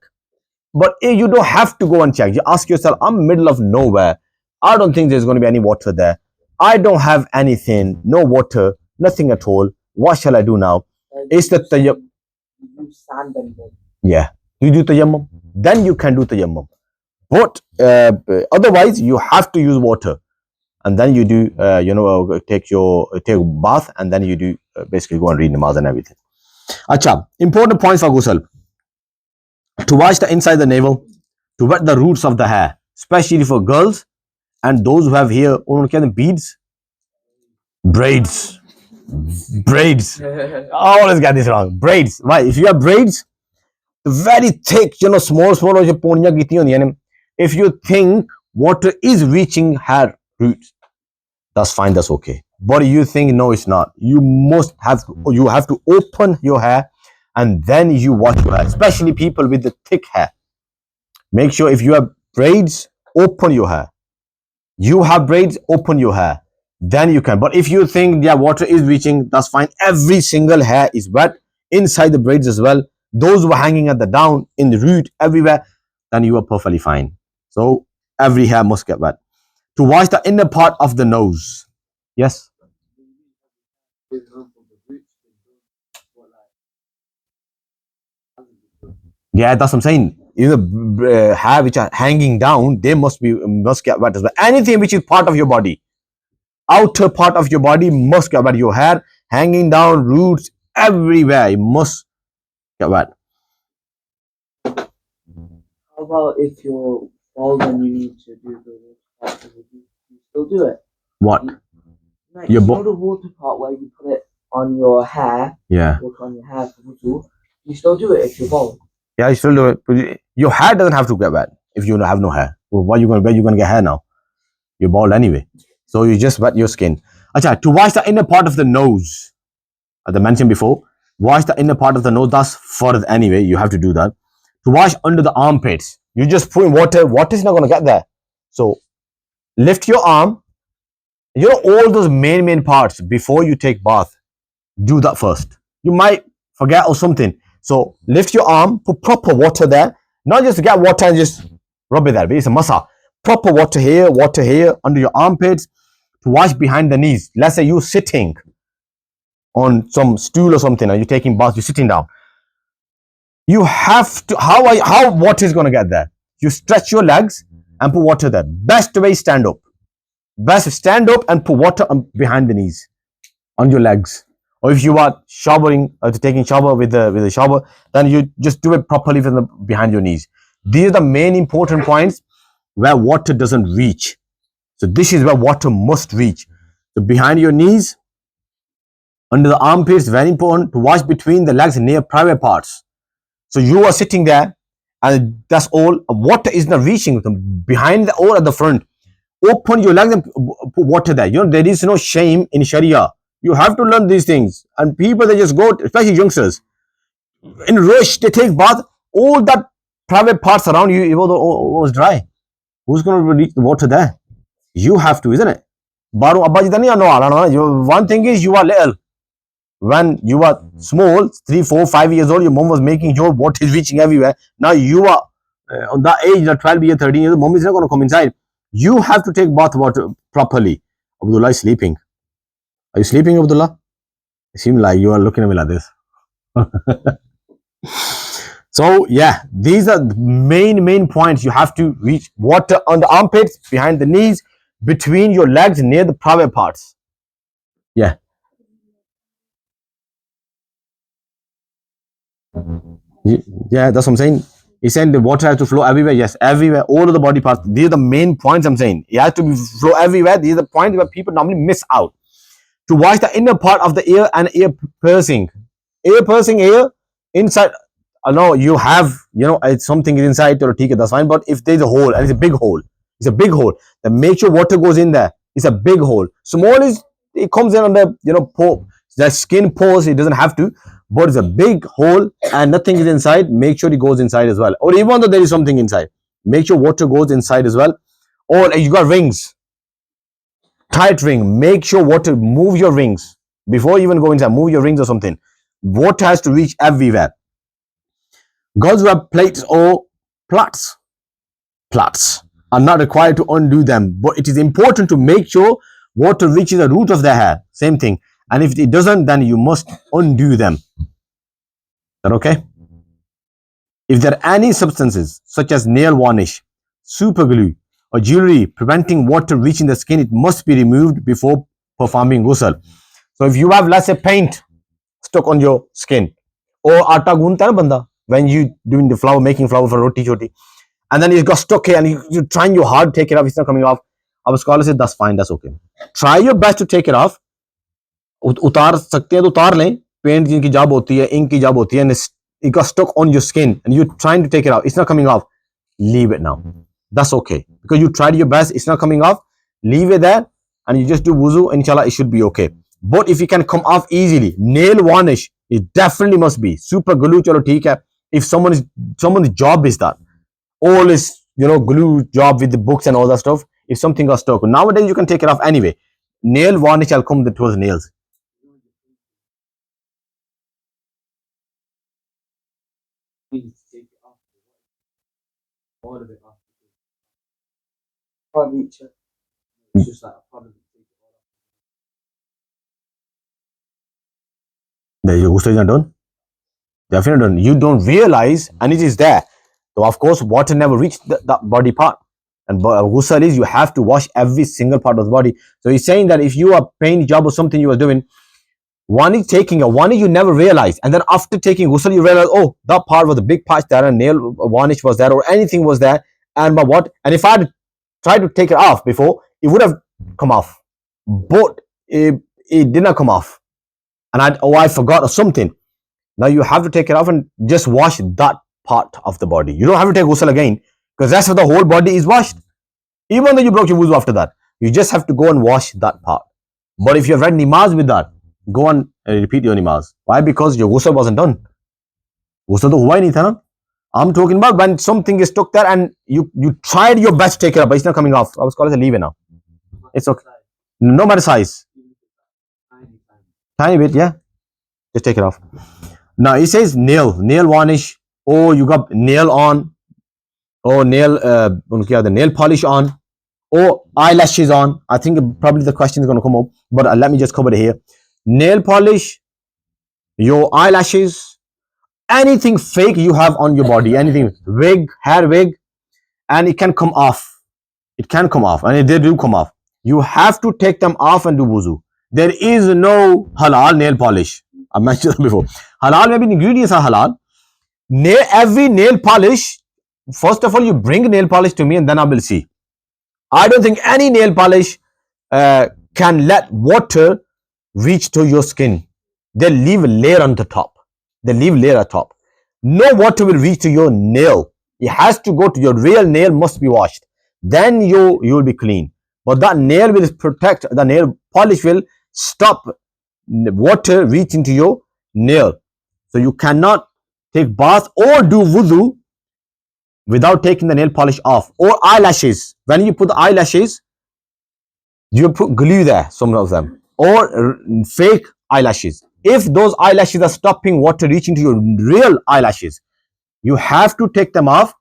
Speaker 1: But you don't have to go and check. You ask yourself, I'm middle of nowhere. I don't think there's going to be any water there. I don't have anything, no water, nothing at all. What shall I do now? Is the tayammum?
Speaker 2: You use sand and mud.
Speaker 1: Yeah, you do tayammum. Then you can do tayammum. But otherwise, you have to use water, and then you do, take bath, and then you do basically go and read namaz and everything. Acha, important points for ghusl: to wash the inside the navel, to wet the roots of the hair, especially for girls and those who have hair. उन्होंने क्या beads, braids, braids. I always get this wrong. Braids. Why? If you have braids, very thick, small, जो पोनियां कीती होंदियां ने. If you think water is reaching hair roots, that's fine, that's okay. But you think no, it's not. You have to open your hair and then you wash your hair, especially people with the thick hair. Make sure if you have braids, open your hair. You have braids, open your hair. Then you can. But if you think water is reaching, that's fine. Every single hair is wet inside the braids as well. Those who are hanging at the down, in the root, everywhere, then you are perfectly fine. So every hair must get wet. To wash the inner part of the nose. Yes? Yeah, that's what I'm saying. Hair which are hanging down, they must get wet as well. Anything which is part of your body, outer part of your body must get wet. Your hair hanging down, roots, everywhere, it must get wet.
Speaker 2: How about if you're bald and you need to do the water part, you still do it?
Speaker 1: What?
Speaker 2: Like, you know the water part where you put it on your hair?
Speaker 1: Yeah.
Speaker 2: Water on your hair for wudu. You still do it if you're bald?
Speaker 1: Yeah, you still do it. But your hair doesn't have to get wet if you have no hair. Well, where you going to get hair now? You're bald anyway. So you just wet your skin. Acha, to wash the inner part of the nose, as I mentioned before, wash the inner part of the nose. That's fardh anyway. You have to do that. To wash under the armpits, you just put in water. Water is not going to get there. So lift your arm. All those main parts before you take bath. Do that first. You might forget or something. So lift your arm, put proper water there. Not just get water and just rub it there. But it's a masa. Proper water here, under your armpits, to wash behind the knees. Let's say you're sitting on some stool or something, or you're taking bath, you're sitting down. You have to, how water is going to get there? You stretch your legs and put water there. Best way, stand up. Best stand up and put water behind the knees, on your legs. Or if you are showering or taking shower with the shower, then you just do it properly behind your knees. These are the main important points where water doesn't reach. So this is where water must reach. So behind your knees, under the armpits, very important to wash between the legs near private parts. So you are sitting there and that's all. Water is not reaching behind or at the front. Open your legs and put water there. There is no shame in Sharia. You have to learn these things. And people, they just go, especially youngsters, in rush, they take bath, all that private parts around you, it was dry. Who's going to reach the water there? You have to, isn't it? One thing is you are little. When you are small, 3, 4, 5 years old, your mom was making sure water is reaching everywhere. Now you are on that age, 12 years, 13 years, mom is not going to come inside. You have to take bath water properly. Abdullah is sleeping. Are you sleeping, Abdullah? It seems like you are looking at me like this. So, yeah, these are the main points. You have to reach water on the armpits, behind the knees, between your legs, near the private parts. Yeah. Yeah, that's what I'm saying. He's saying the water has to flow everywhere. Yes, everywhere, all of the body parts. These are the main points I'm saying. It has to flow everywhere. These are the points where people normally miss out. To wash the inner part of the ear and ear piercing. Ear piercing, ear inside. I know you have, it's something is inside or ticket, that's fine. But if there's a hole and it's a big hole, then make sure water goes in there. It's a big hole. Small is, it comes in on the, the skin pores, it doesn't have to. but it's a big hole and nothing is inside, make sure it goes inside as well. Or even though there is something inside, make sure water goes inside as well. Or you got rings, tight ring, make sure water, move your rings before you even go inside, move your rings or something. Water has to reach everywhere. Girls who have plates or plaits are not required to undo them, but it is important to make sure water reaches the root of their hair. Same thing. And if it doesn't, then you must undo them. Is that okay? If there are any substances such as nail varnish, super glue, or jewelry preventing water reaching the skin, it must be removed before performing ghusl. So if you have, let's say, paint stuck on your skin, or atta gunda na banda when you doing the flour, making flour for roti choti, and then it got stuck here, and you're trying your hard to take it off, it's not coming off. Our scholar said that's fine, that's okay. Try your best to take it off. उतार सकते हैं तो उतार लें. Paint की जब होती है, इंक की जब होती है, and it got stuck on your skin and you're trying to take it out, it's not coming off, leave it now. That's okay, because you tried your best, it's not coming off, leave it there and you just do wuzu, inshallah it should be okay. But if it can come off easily, nail varnish, it definitely must be. Super glue, chalo theek hai. If someone's job is that, all is, glue job with the books and all that stuff, if something got stuck, nowadays you can take it off anyway. Nail varnish will come towards nails.
Speaker 2: Please take it off. All of it off. Can't reach it. It's just like a problem. Take it all off.
Speaker 1: There you go, ghusl is not done. Definitely done. You don't realize, and it is there. So of course, water never reached that body part. And ghusl is, you have to wash every single part of the body. So he's saying that if you are paint job or something you are doing, one is you never realize, and then after taking ghusl you realize, oh, that part was a big patch there, and nail varnish was there, or anything was there, and and if I had tried to take it off before, it would have come off, but it did not come off, and I forgot or something. Now you have to take it off and just wash that part of the body. You don't have to take ghusl again, because the rest of the whole body is washed. Even though you broke your wuzu after that, you just have to go and wash that part. But if you have read namaz with that, go and repeat your namaz. Why? Because your ghusl wasn't done. Ghusl to hua hi nahi tha na. I'm talking about when something is stuck there and you tried your best to take it up, but it's not coming off. I was calling it, leave it now. It's okay. No matter size. Tiny bit, yeah. Just take it off. Now it says nail varnish. Oh, you got nail on. Oh, nail polish on. Or eyelashes on. I think probably the question is going to come up, but let me just cover it here. Nail polish, your eyelashes, anything fake you have on your body, anything, wig, hair wig, and it can come off. It can come off, and they do come off. You have to take them off and do wuzu. There is no halal nail polish. I mentioned that before. Halal, maybe ingredients are halal. Every nail polish, first of all, you bring nail polish to me and then I will see. I don't think any nail polish can let water reach to your skin. They leave a layer on the top. They leave layer at top. No water will reach to your nail. It has to go to your real nail, must be washed. Then you will be clean. But that nail will protect, the nail polish will stop water reaching to your nail. So you cannot take bath or do wudu without taking the nail polish off. Or eyelashes. When you put the eyelashes, you put glue there, some of them. Or fake eyelashes. If those eyelashes are stopping water reaching to your real eyelashes, you have to take them off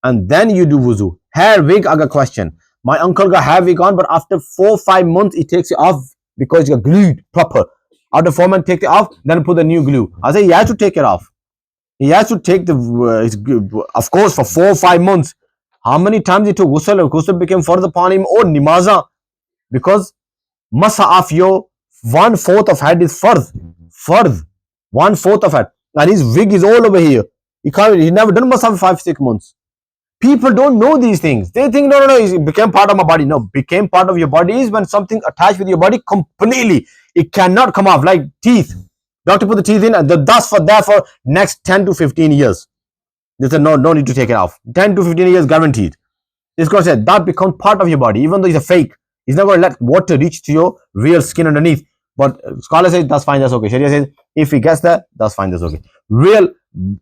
Speaker 1: and then you do wuzu. Hair wig, I got a question. My uncle got hair wig on, but after 4 or 5 months, he takes it off because it got glued proper. After 4 months, take it off, then put the new glue. I say he has to take it off. He has to take of course, for 4 or 5 months. How many times he took ghusl? Ghusl became fardh upon him or nimaza, because masa of your 1/4 of head is fardh. 1/4 of head, and his wig is all over here. He never done masa for 5 6 months. People don't know these things. They think no, it became part of my body. No, became part of your body is when something attached with your body completely. It cannot come off, like teeth. Doctor put the teeth in, and that's for there for next 10 to 15 years. They said no need to take it off. 10 to 15 years guaranteed. This guy said that becomes part of your body, even though it's a fake. It's not going to let water reach to your real skin underneath. But scholar says that's fine, that's okay. Sharia says if he gets that, that's fine, that's okay. Real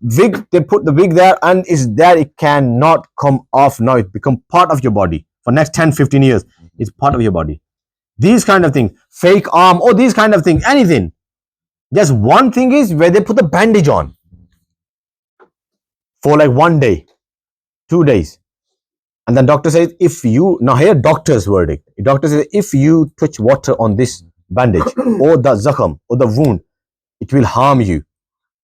Speaker 1: wig, they put the wig there and it's there, it cannot come off now. It become part of your body for next 10, 15 years. It's part of your body. These kind of things, fake arm, or these kind of things, anything. Just one thing is where they put the bandage on for like 1 day, 2 days. And then doctor says, if you, now here doctor's verdict. The doctor says, if you touch water on this bandage or the zakham or the wound, it will harm you.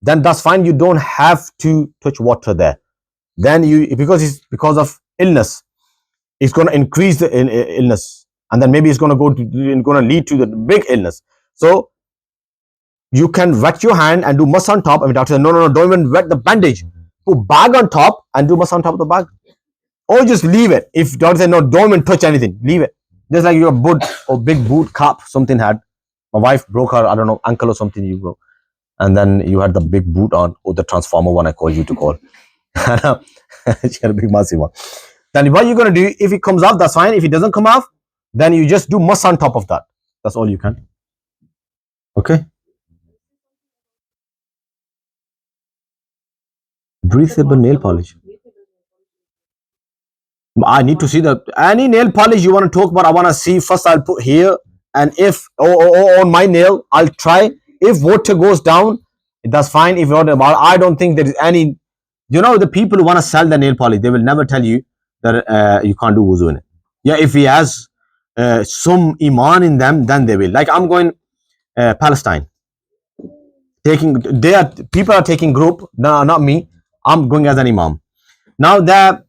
Speaker 1: Then that's fine. You don't have to touch water there. Then you, because it's because of illness, it's going to increase the illness. And then maybe it's going to lead to the big illness. So you can wet your hand and do muss on top. And doctor says, no, don't even wet the bandage. Put bag on top and do muss on top of the bag. Or just leave it. If doctor says, no, don't even touch anything, leave it. Just like your boot or big boot cap, something had. My wife broke her, I don't know, ankle or something you broke. And then you had the big boot on, or the transformer one I called you to call. She had a big massive one. Then what you're going to do, if it comes off, that's fine. If it doesn't come off, then you just do muss on top of that. That's all you can. Okay? Breathable nail polish. I need to see any nail polish you want to talk about. I want to see first. I'll put here, and if on my nail, I'll try. If water goes down, that's fine. If not, I don't think there is any. You know, the people who want to sell the nail polish, they will never tell you that you can't do wuzu in it. Yeah, if he has some iman in them, then they will. Like I'm going Palestine. People are taking group. No, not me. I'm going as an imam. Now that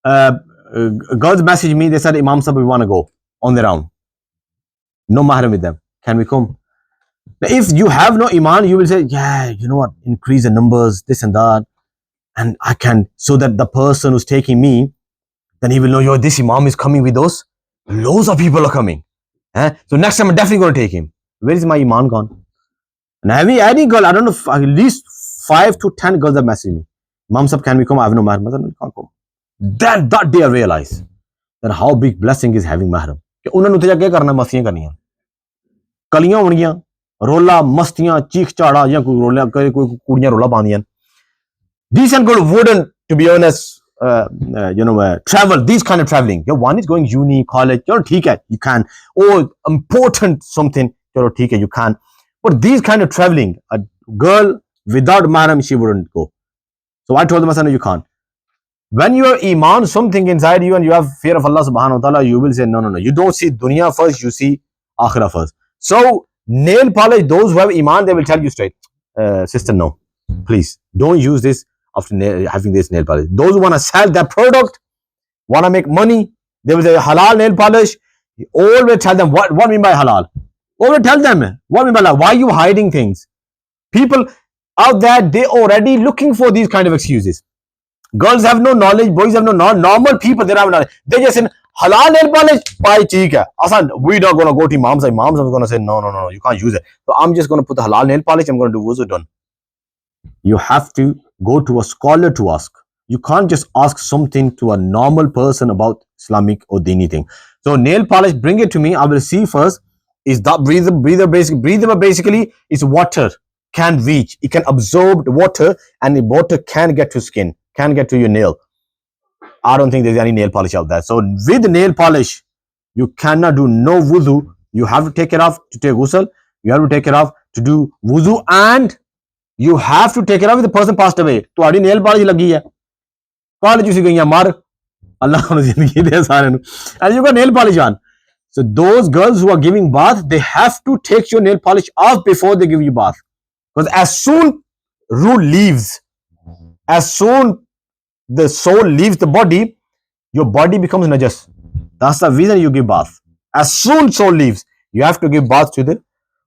Speaker 1: girls messaged me. They said, Imam Sahib, we want to go on their own. No mahram with them. Can we come? If you have no iman, you will say, yeah, you know what? Increase the numbers, this and that. And I can, so that the person who's taking me, then he will know, yo, this imam is coming with us. Loads of people are coming. So next time I'm definitely going to take him. Where is my iman gone? And any girl, I don't know, at least 5 to 10 girls have messaged me. Imam Sahib, can we come? I have no mahram. I said, no, you can't come. Then that day I realized that how big blessing is having mahram. कि उन्होंने तो क्या करना, मस्तियां करनियां, कलियां होनियां, रोला मस्तियां चीख चाड़ा या कोई रोला कोई कुड़ियां रोला पांदियां. Decent girl wouldn't, to be honest, travel, these kind of traveling. One is going uni, college, you can. Or important something, you can. But these kind of traveling, a girl without mahram, she wouldn't go. So I told them, I said, no, you can't. When you are iman, something inside you, and you have fear of Allah subhanahu wa ta'ala, you will say, no. You don't see dunya first, you see akhirah first. So, nail polish, those who have iman, they will tell you straight, sister, no, please, don't use this after having this nail polish. Those who want to sell that product, want to make money, they will say, halal nail polish. You always tell them, what mean by halal? Always tell them, what mean by halal? Why are you hiding things? People out there, they already looking for these kind of excuses. Girls have no knowledge, boys have no knowledge, normal people, they have knowledge. They just say, halal nail polish, bhai, theek hai. Asan, we're not going to go to Imam Sahib. Imam Sahib is going to say, no, you can't use it. So I'm just going to put the halal nail polish, I'm going to do wuzu done. You have to go to a scholar to ask. You can't just ask something to a normal person about Islamic or Dini thing. So nail polish, bring it to me, I will see first. Is that breathable basically is water, can reach. It can absorb the water, and the water can get to skin, can get to your nail. I don't think there's any nail polish out there. So with nail polish, you cannot do no wudu. You have to take it off to take ghusl. You have to take it off to do wudu, and you have to take it off if the person passed away. तो आड़ी nail polish लगी है. College उसी गई मार. Allah ने जिंदगी दे सारे नु. And you got nail polish on. So those girls who are giving bath, they have to take your nail polish off before they give you bath. Because as soon ruh leaves, as soon the soul leaves the body, your body becomes najas. That's the reason you give bath. As soon soul leaves, you have to give bath to the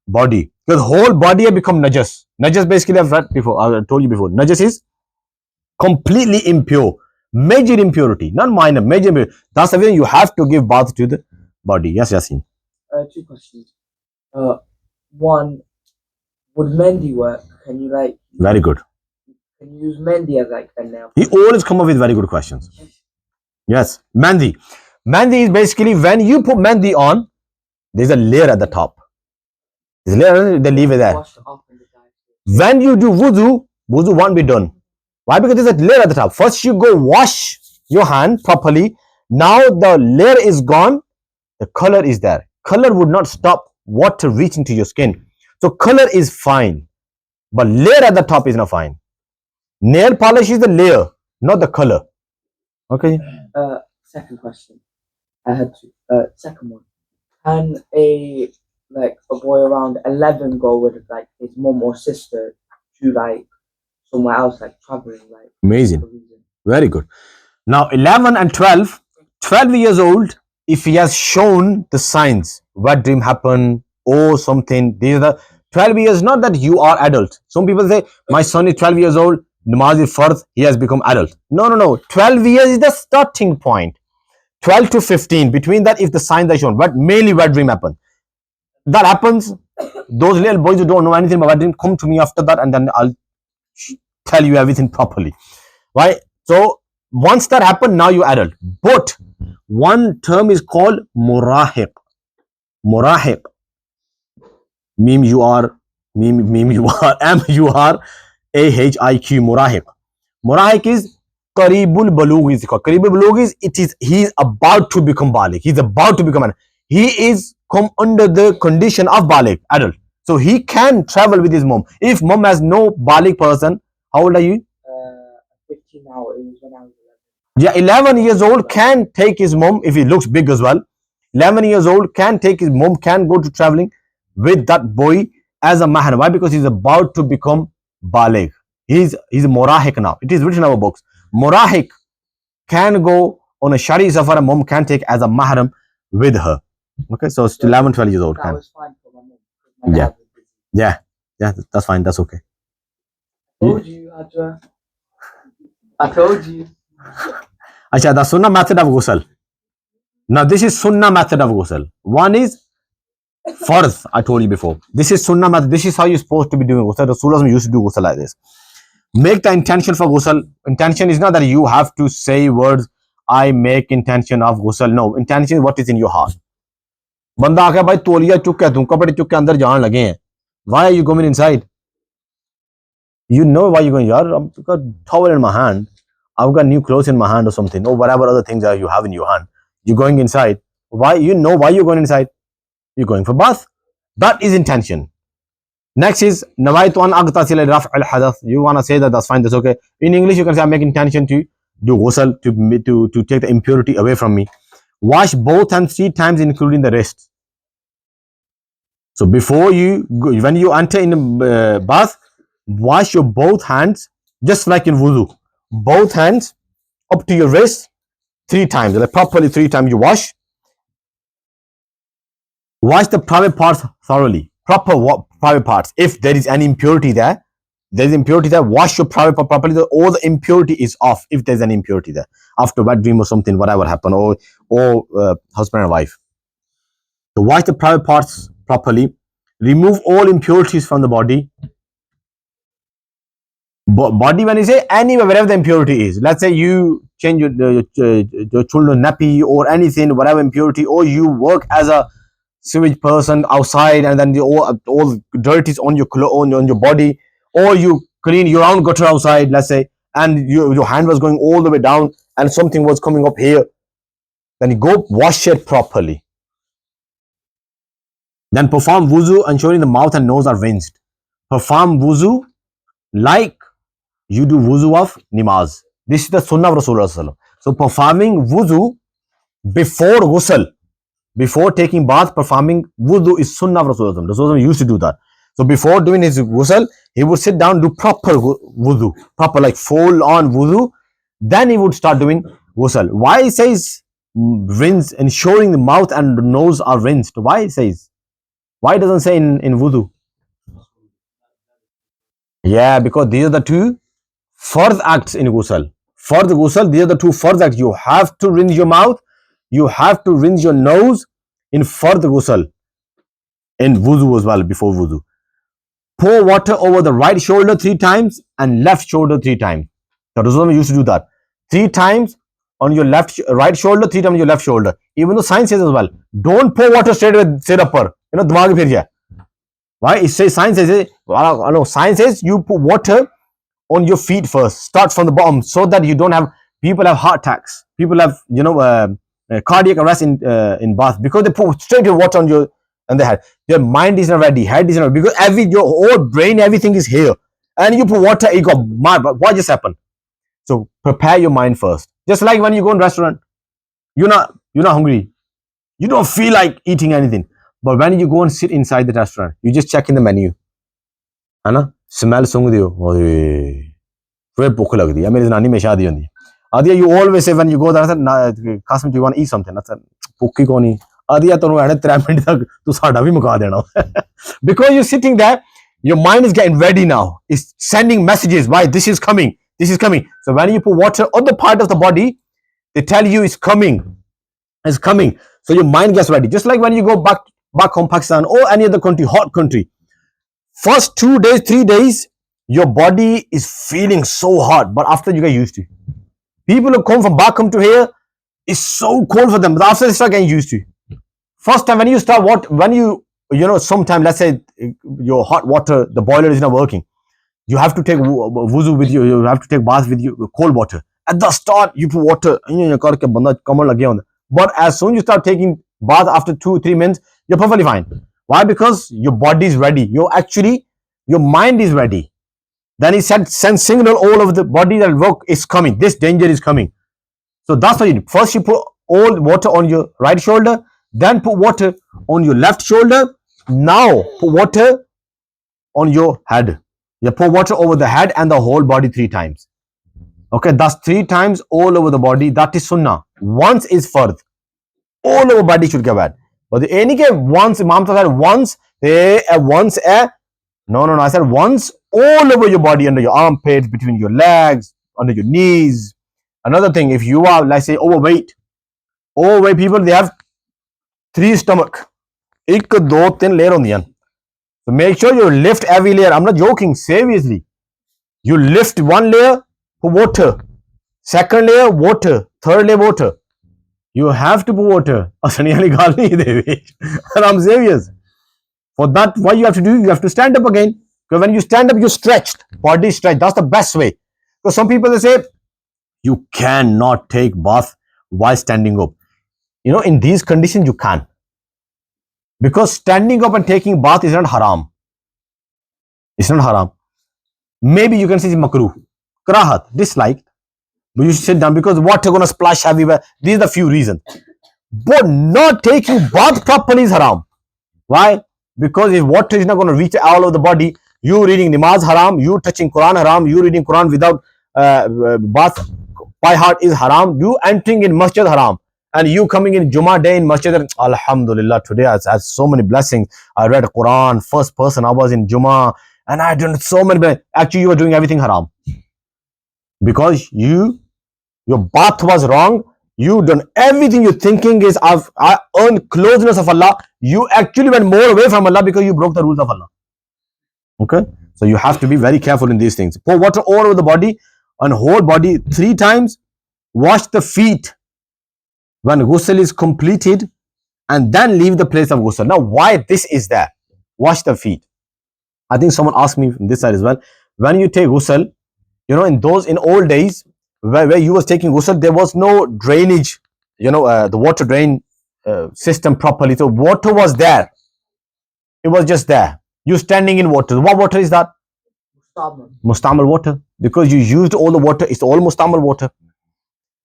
Speaker 1: body. Because whole body has become najas. Najas basically, I've read before, I told you before. Najas is completely impure. Major impurity, not minor, major impurity. That's the reason you have to give bath to the body. Yes, Yasin.
Speaker 2: 2 questions. One, would Mendy work? Can you
Speaker 1: Very good.
Speaker 2: Can you use Mendy as like a nail?
Speaker 1: He always come up with very good questions. Yes, Mendy. Mendy is basically when you put Mendy on, there's a layer at the top. There's a layer, they leave it there.
Speaker 2: Wash off in the diet.
Speaker 1: When you do wudu, wudu won't be done. Why? Because there's a layer at the top. First you go wash your hand properly. Now the layer is gone, the color is there. Color would not stop water reaching to your skin. So color is fine, but layer at the top is not fine. Nail polish is the layer, not the color. Okay.
Speaker 2: Second question. I had to. Second one. Can a boy around 11 go with like his mom or sister to like somewhere else, like traveling, like
Speaker 1: Amazing.
Speaker 2: for a reason?
Speaker 1: Very good. Now 11 and 12, 12 years old, if he has shown the signs, wet dream happened or something, these are the 12 years, not that you are adult. Some people say, my son is 12 years old, namaz is fardh, he has become adult. No. 12 years is the starting point. 12 to 15, between that, if the signs are shown, but mainly wet dream happen. That happens, those little boys who don't know anything about wet dream, come to me after that and then I'll tell you everything properly. Right? So once that happened, now you're adult. But one term is called murahiq. Murahiq. Meme you are, meme you are, MURAHIQ. Murahiq. Murahiq is Qaribul Balugh is called. Qaribul Balugh is, he is about to become Balik. He's about to become an, he is come under the condition of Balik, adult. So he can travel with his mom. If mom has no Balik person, how old are you?
Speaker 2: 15 now. It was when I was 11.
Speaker 1: Yeah, 11 years old can take his mom if he looks big as well. 11 years old can take his mom, can go to traveling with that boy as a mahram. Why? Because he's about to become baligh. He's a murahik now. It is written in our books. Murahik can go on a shari safar, and mom can take as a mahram with her. Okay, so it's 11, 12 years old.
Speaker 2: That
Speaker 1: Can.
Speaker 2: was fine for my mom. My
Speaker 1: Yeah.
Speaker 2: dad was busy.
Speaker 1: Yeah, that's fine. That's okay.
Speaker 2: Told you, Adra. I told you.
Speaker 1: Acha, the sunnah method of ghusl. Now, this is sunnah method of ghusl. One is fardh, I told you before. This is sunnah method. This is how you're supposed to be doing ghusl. Rasulullah used to do ghusl like this. Make the intention for ghusl. Intention is not that you have to say words, I make intention of ghusl. No, intention is what is in your heart. बंदा आके भाई तौलिया चुक के तुम कपड़े चुक के अंदर जान लगे हैं. Why are you going inside? You know why you're going, yaar, I've got towel in my hand. I've got new clothes in my hand or something, or whatever other things are you have in your hand. You're going inside. Why? You know why you're going inside. You're going for bath. That is intention. Next is nawaitu an aghtasil raf' al hadath. You want to say that, that's fine, that's okay. In English, you can say I make intention to do ghusl, to take the impurity away from me. Wash both hands 3 times, including the wrist. So before you go, when you enter in a bath, wash your both hands, just like in wudu. Both hands up to your wrist 3 times, like properly 3 times you wash. Wash the private parts thoroughly. Proper private parts. If there is any impurity there, wash your private part properly. All the impurity is off. If there's any impurity there, after wet dream or something, whatever happened, or husband and wife. So wash the private parts properly. Remove all impurities from the body. Body, when you say anywhere, wherever the impurity is. Let's say you change your children nappy or anything, whatever impurity, or you work as a sewage person outside, and then all dirt is on your on your body, or you clean your own gutter outside, let's say, and your hand was going all the way down and something was coming up here, then you go wash it properly. Then perform wuzu, ensuring the mouth and nose are rinsed. Perform wuzu like you do wuzu of namaz. This is the sunnah of Rasulullah. So performing wuzu before ghusl, before taking bath, performing wudu is sunnah of Rasulullah. Rasulullah used to do that. So before doing his ghusl, he would sit down, do proper wudu, proper like full on wudu. Then he would start doing ghusl. Why he says rinse, ensuring the mouth and the nose are rinsed? Why he says? Why doesn't say in wudu? Yeah, because these are the 2 fardh acts in ghusl. For the ghusl, these are the 2 fardh acts. You have to rinse your mouth, you have to rinse your nose in fardh ghusl, in wudu as well, before wudu. Pour water over the right shoulder 3 times and left shoulder 3 times. The Rasulullah used to do that. 3 times on your right shoulder, 3 times on your left shoulder. Even though science says as well, don't pour water straight with sir upper. You know, dimag phir jaya. Why? It says science says it. Well, no, science says you put water on your feet first. Start from the bottom so that you don't have people have heart attacks. People have cardiac arrest in bath because they put straight your water on the head. Their mind is not ready, head is not ready, because your whole brain, everything is here, and you put water. You go mad. But what just happened? So prepare your mind first. Just like when you go in restaurant, you're not hungry. You don't feel like eating anything. But when you go and sit inside the restaurant, you just check in the menu. है ना smell सूंघ दियो फिर भुख लगती है मेरी जनानी में शादी होती है आदि you always say when you go there Qasim, do you want to eat something I said भुख ही को नहीं आदि तू है 3 मिनट तक तू साडा भी मुका देना because you're sitting there your mind is getting ready now it's sending messages why this is coming so when you put water on the part of the body they tell you it's coming so your mind gets ready just like when you go back home Pakistan or any other country hot country first 2 days 3 days your body is feeling so hot but after you get used to it. People who come from back home to here it's so cold for them but after they start getting used to it. First time when you start sometime let's say your hot water the boiler is not working you have to take wuzu with you have to take bath with you cold water at the start you put water but as soon as you start taking bath after 2-3 minutes you're perfectly fine why because your body is ready your mind is ready then he sends signal all over the body that look is coming this danger is coming so that's what you do first you put all water on your right shoulder then put water on your left shoulder now put water on your head you pour water over the head and the whole body 3 times okay that's 3 times all over the body that is sunnah once is fardh all over body should get wet but any once imam said once no I said once all over your body under your armpits between your legs under your knees another thing if you are let's say overweight people they have 3 stomach 1 2 3 layer ਹੁੰਦੀਆਂ so make sure you lift every layer I'm not joking seriously you lift one layer for water second layer water third layer water you have to put water असली वाली गाल नहीं दे and I'm serious for that what you have to do you have to stand up again because when you stand up you're stretched body stretched that's the best way because some people they say you cannot take bath while standing up in these conditions you can because standing up and taking bath is not haram it's not haram maybe you can say it's makruh karahat disliked but you should sit down because water gonna splash everywhere these are the few reasons but not taking bath properly is haram why because if water is not going to reach all over the body you reading namaz haram you touching Quran haram you reading Quran without bath by heart is haram you entering in masjid haram and you coming in Jummah day in masjid alhamdulillah today I had so many blessings I read Quran first person I was in Jummah and I done so many blessings. Actually you are doing everything haram because your bath was wrong you done everything you're thinking is I earn closeness of Allah you actually went more away from Allah because you broke the rules of Allah okay so you have to be very careful in these things pour water all over the body on whole body 3 times wash the feet when ghusl is completed and then leave the place of ghusl now why this is there wash the feet I think someone asked me from this side as well when you take ghusl in old days where you was taking ghusl there was no drainage the water drain system properly so water was there it was just there you standing in water what water is that mustamal water because you used all the water it's all mustamal water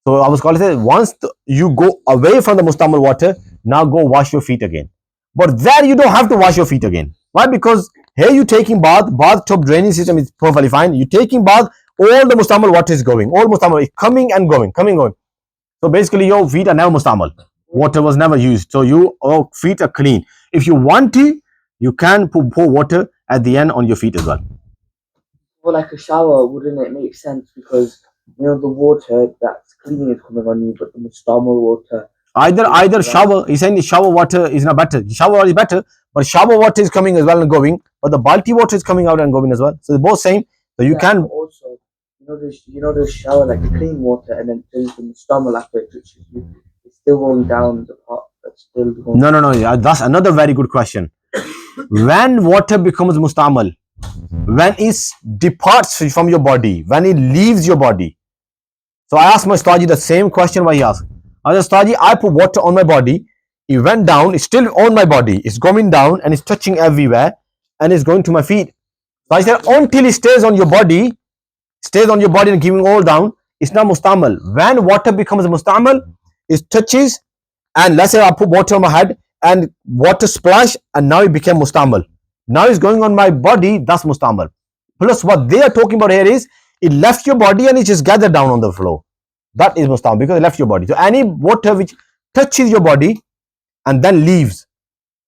Speaker 1: so I was calling it once you go away from the mustamal water now go wash your feet again but there you don't have to wash your feet again why because here you taking bathtub drainage system is perfectly fine you taking bath all the mustamal water is going all mustamal is coming and going so basically your feet are never mustamal water was never used so your feet are clean if you want to you can pour water at the end on your feet as well
Speaker 2: for like a shower wouldn't it make sense because the water that's clean is coming on you but the mustamal water
Speaker 1: either shower he's saying the shower water is not better the shower water is better but shower water is coming as well and going but the balti water is coming out and going as well so they're both same so you can
Speaker 2: also the shower like the clean water and then turns the mustamal after it touches you it's still going down the pot that's still going
Speaker 1: no yeah, that's another very good question When water becomes mustamal, when it departs from your body, when it leaves your body. So I asked my Staji the same question why he asked. I said, Staji, I put water on my body. It went down. It's still on my body. It's going down and it's touching everywhere and it's going to my feet. So I said, until it stays on your body and giving all down, it's not mustamal. When water becomes mustamal, it touches, and let's say I put water on my head and water splash and now it became mustamal. Now it's going on my body, that's mustamal. Plus what they are talking about here is it left your body and it just gathered down on the floor. That is mustamal because it left your body. So any water which touches your body and then leaves,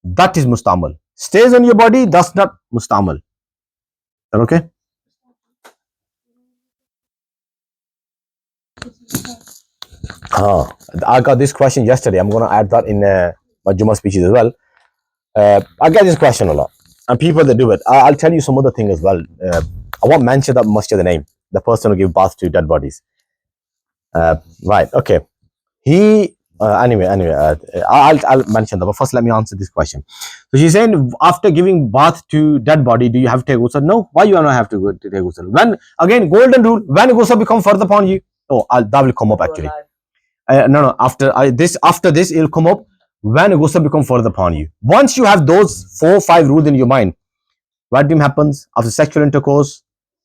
Speaker 1: that is mustamal. Stays on your body, that's not mustamal. Is that okay? I got this question yesterday. I'm going to add that in my Juma speeches as well. I get this question a lot, and people that do it. I'll tell you some other thing as well. I won't mention that masjid the name, the person who gave birth to dead bodies. Right? Okay. I'll mention that. But first, let me answer this question. So she's saying, after giving birth to dead body, do you have to take ghusl? No. Why you don't have to take ghusl? When again, golden rule: when ghusl become further upon you. Oh, that will come up actually. No. After this, it'll come up when ghusl become further upon you. Once you have those 4-5 rules in your mind, what happens after sexual intercourse,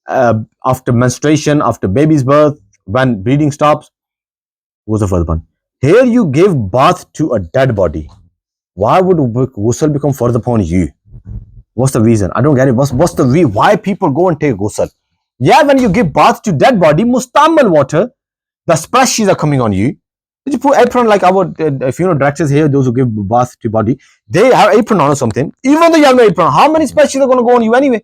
Speaker 1: after menstruation, after baby's birth, when bleeding stops, ghusl further upon. Here you give birth to a dead body. Why would ghusl become further upon you? What's the reason? I don't get it. What's the reason? Why people go and take ghusl? Yeah, when you give birth to dead body, mustamal water, the splashes are coming on you. Did you put apron like our directors here, those who give bath to body, they have apron on or something. Even though you have no apron, how many splashes are going to go on you anyway?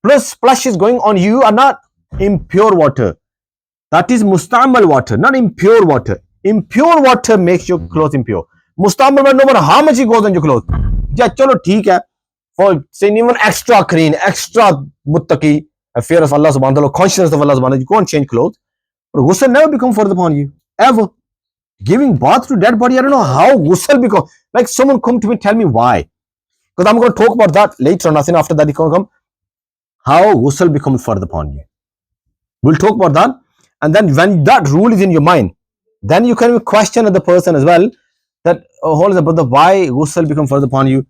Speaker 1: Plus, splashes going on you are not impure water. That is mustamal water, not impure water. Impure water makes your clothes impure. Mustamal water, no matter how much it goes on your clothes. Yeah, chalo, theek hai. For saying even extra clean, extra muttaqi, a fear of Allah subhanahu wa ta'ala, consciousness of Allah subhanahu wa ta'ala, you go and change clothes. But ghusl never become further upon you, ever. Giving bath to dead body, I don't know how ghusl become. Like someone come to me, tell me why. Because I'm going to talk about that later on. Nothing after that, you can come. How ghusl becomes further upon you. We'll talk about that. And then when that rule is in your mind, then you can question the person as well. That, oh, hold on, brother, why ghusl become further upon you?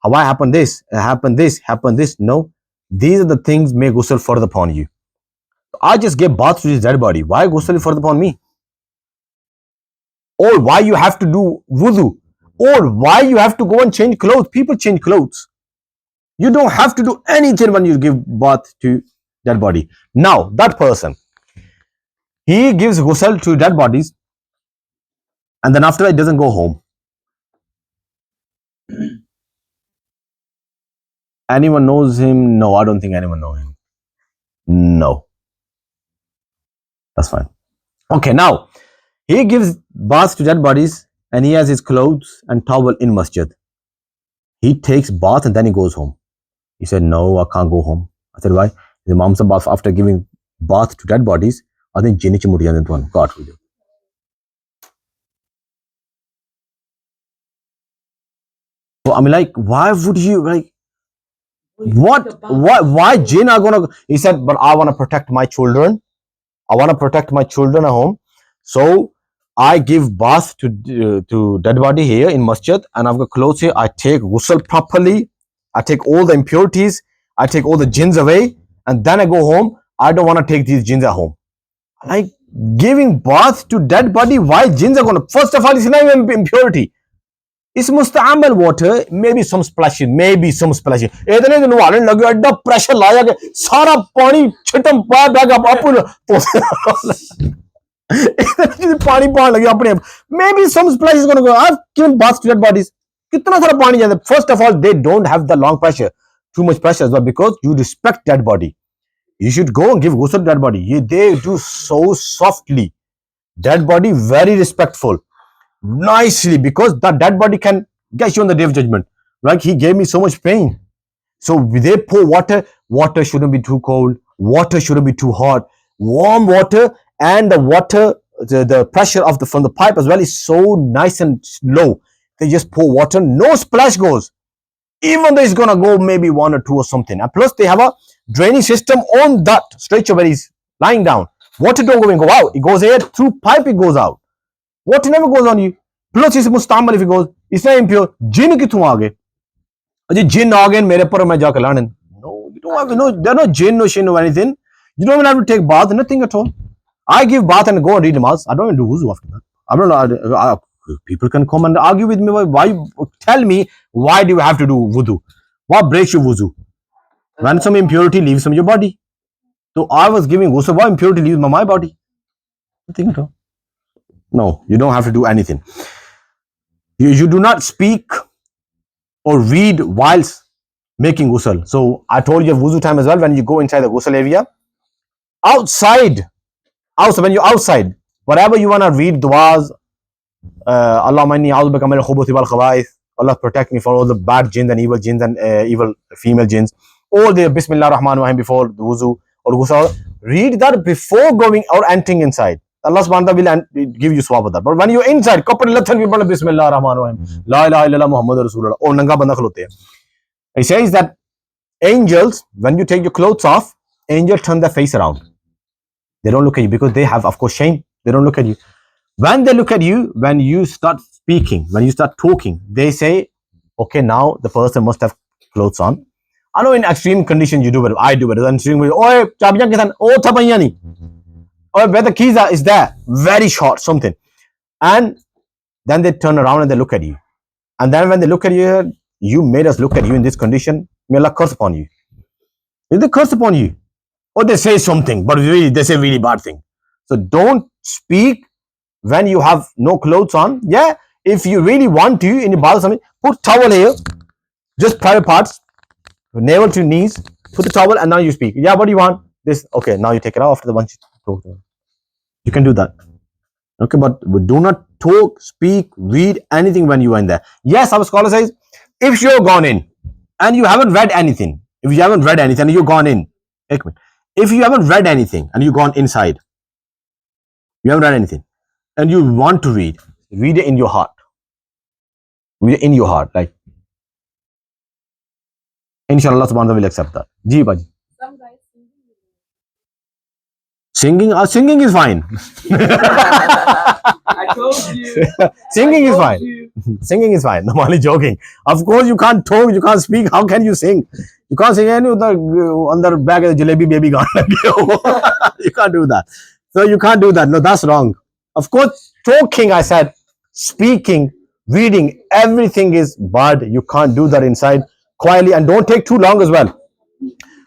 Speaker 1: Why happened this? Happened this? No. These are the things make ghusl further upon you. I just gave bath to this dead body. Why ghusl is further upon me? Or why you have to do wudu, or why you have to go and change clothes. People change clothes. You don't have to do anything when you give bath to dead body. Now, that person, he gives ghusl to dead bodies, and then after that, doesn't go home. Anyone knows him? No, I don't think anyone knows him. No. That's fine. Okay, now, he gives bath to dead bodies, and he has his clothes and towel in masjid. He takes bath and then he goes home. He said, no, I can't go home. I said, why? The Imam Sahib, after giving bath to dead bodies, I think jinn ch mud jande tuanu. God will. So I'm like, why would you like? What? Why jinn are gonna? He said, but I want to protect my children. I want to protect my children at home. So I give bath to dead body here in masjid, and I've got clothes here. I take ghusl properly. I take all the impurities. I take all the jinns away, and then I go home. I don't want to take these jinns at home. Like giving bath to dead body, why jinns are going to? First of all, it's not even impurity. It's musta'amal water, maybe some splashing. इतने दिन नहाने लगे एडा pressure लाया कि सारा पानी छिटम पा बैग अपन पानी पान लगे अपने maybe some splash is going to go. I've given baths to dead bodies. कितना सारा पानी जाता है. First of all, they don't have the long pressure, too much pressure as well, because you respect dead body. You should go and give ghusl to dead body. They do so softly. Dead body very respectful, nicely, because that dead body can get you on the day of judgment. Like he gave me so much pain. So they pour water. Water shouldn't be too cold. Water shouldn't be too hot. Warm water, and the water, the pressure of from the pipe as well is so nice and low. They just pour water. No splash goes. even though it's gonna go maybe 1 or 2 or something. And plus, they have a draining system on that stretcher where he's lying down. Water don't go out. It goes here through pipe. It goes out. Water never goes on you. Plus, it's mustamal if it goes. It's not impure. Jinn kithu aa gaye? Aje jinn aa gaye mere par main ja ke laane. No, you don't have no. There are no jinn, no shin, no anything. You don't even have to take bath. Nothing at all. I give bath and go and read namaz. I don't even do wuzu after that. I don't know. People can come and argue with me. Why? Tell me, why do you have to do wudu? What breaks your wuzu? When some impurity leaves from your body. So I was giving ghusl. What impurity leaves from my body? Nothing at all. No, you don't have to do anything. You do not speak or read whilst making ghusl. So I told you of wuzu time as well. When you go inside the ghusl area, outside, when you're outside, whatever you want to read, du'as, Allah mani a'udhu min al-khubuthi wal khaba'ith. Allah protect me from all the bad jinns and evil female jinns. All the Bismillah Rahman Rahim before the wuzu or ghusl. Read that before going or entering inside. Allah subhanahu wa ta'ala will give you swab of that. But when you're inside, Bismillah Rahman Rahim, La ilaha illallah Muhammad Rasulullah. Oh, nanga banda khalote hai. He says that angels, when you take your clothes off, angels turn their face around. They don't look at you because they have, of course, shame. They don't look at you. When they look at you, when you start speaking, when you start talking, they say, okay, now the person must have clothes on. I know in extreme conditions you do it. I do it. In extreme, oh, chabiyan kisan, oh, thapayan nahi. Or where the keys are is there, very short, something. And then they turn around and they look at you. And then when they look at you, you made us look at you in this condition, may Allah curse upon you. If they curse upon you, or they say something, but really they say really bad thing. So don't speak when you have no clothes on. Yeah, if you really want to in your bathroom, put towel here, just private parts, navel to knees, put the towel, and now you speak. Yeah, what do you want? This, okay, now you take it off after the one you talk to them. You can do that. Okay, but do not talk, speak, read anything when you are in there. Yes, our scholar says, if you're gone in and you haven't read anything, if you haven't read anything and you've gone in, if you haven't read anything and you've gone inside, you haven't read anything, and you want to read it in your heart. Read it in your heart, like, inshallah, subhanahu wa ta'ala will accept that. Ji, Baji. Singing is fine.
Speaker 2: I told you.
Speaker 1: Singing is fine. Singing is fine. No, I'm only joking. Of course, you can't talk, you can't speak. How can you sing? You can't sing any on the back of the jalebi baby gone. You can't do that. So you can't do that. No, that's wrong. Of course, talking, I said, speaking, reading, everything is bad. You can't do that inside quietly, and don't take too long as well.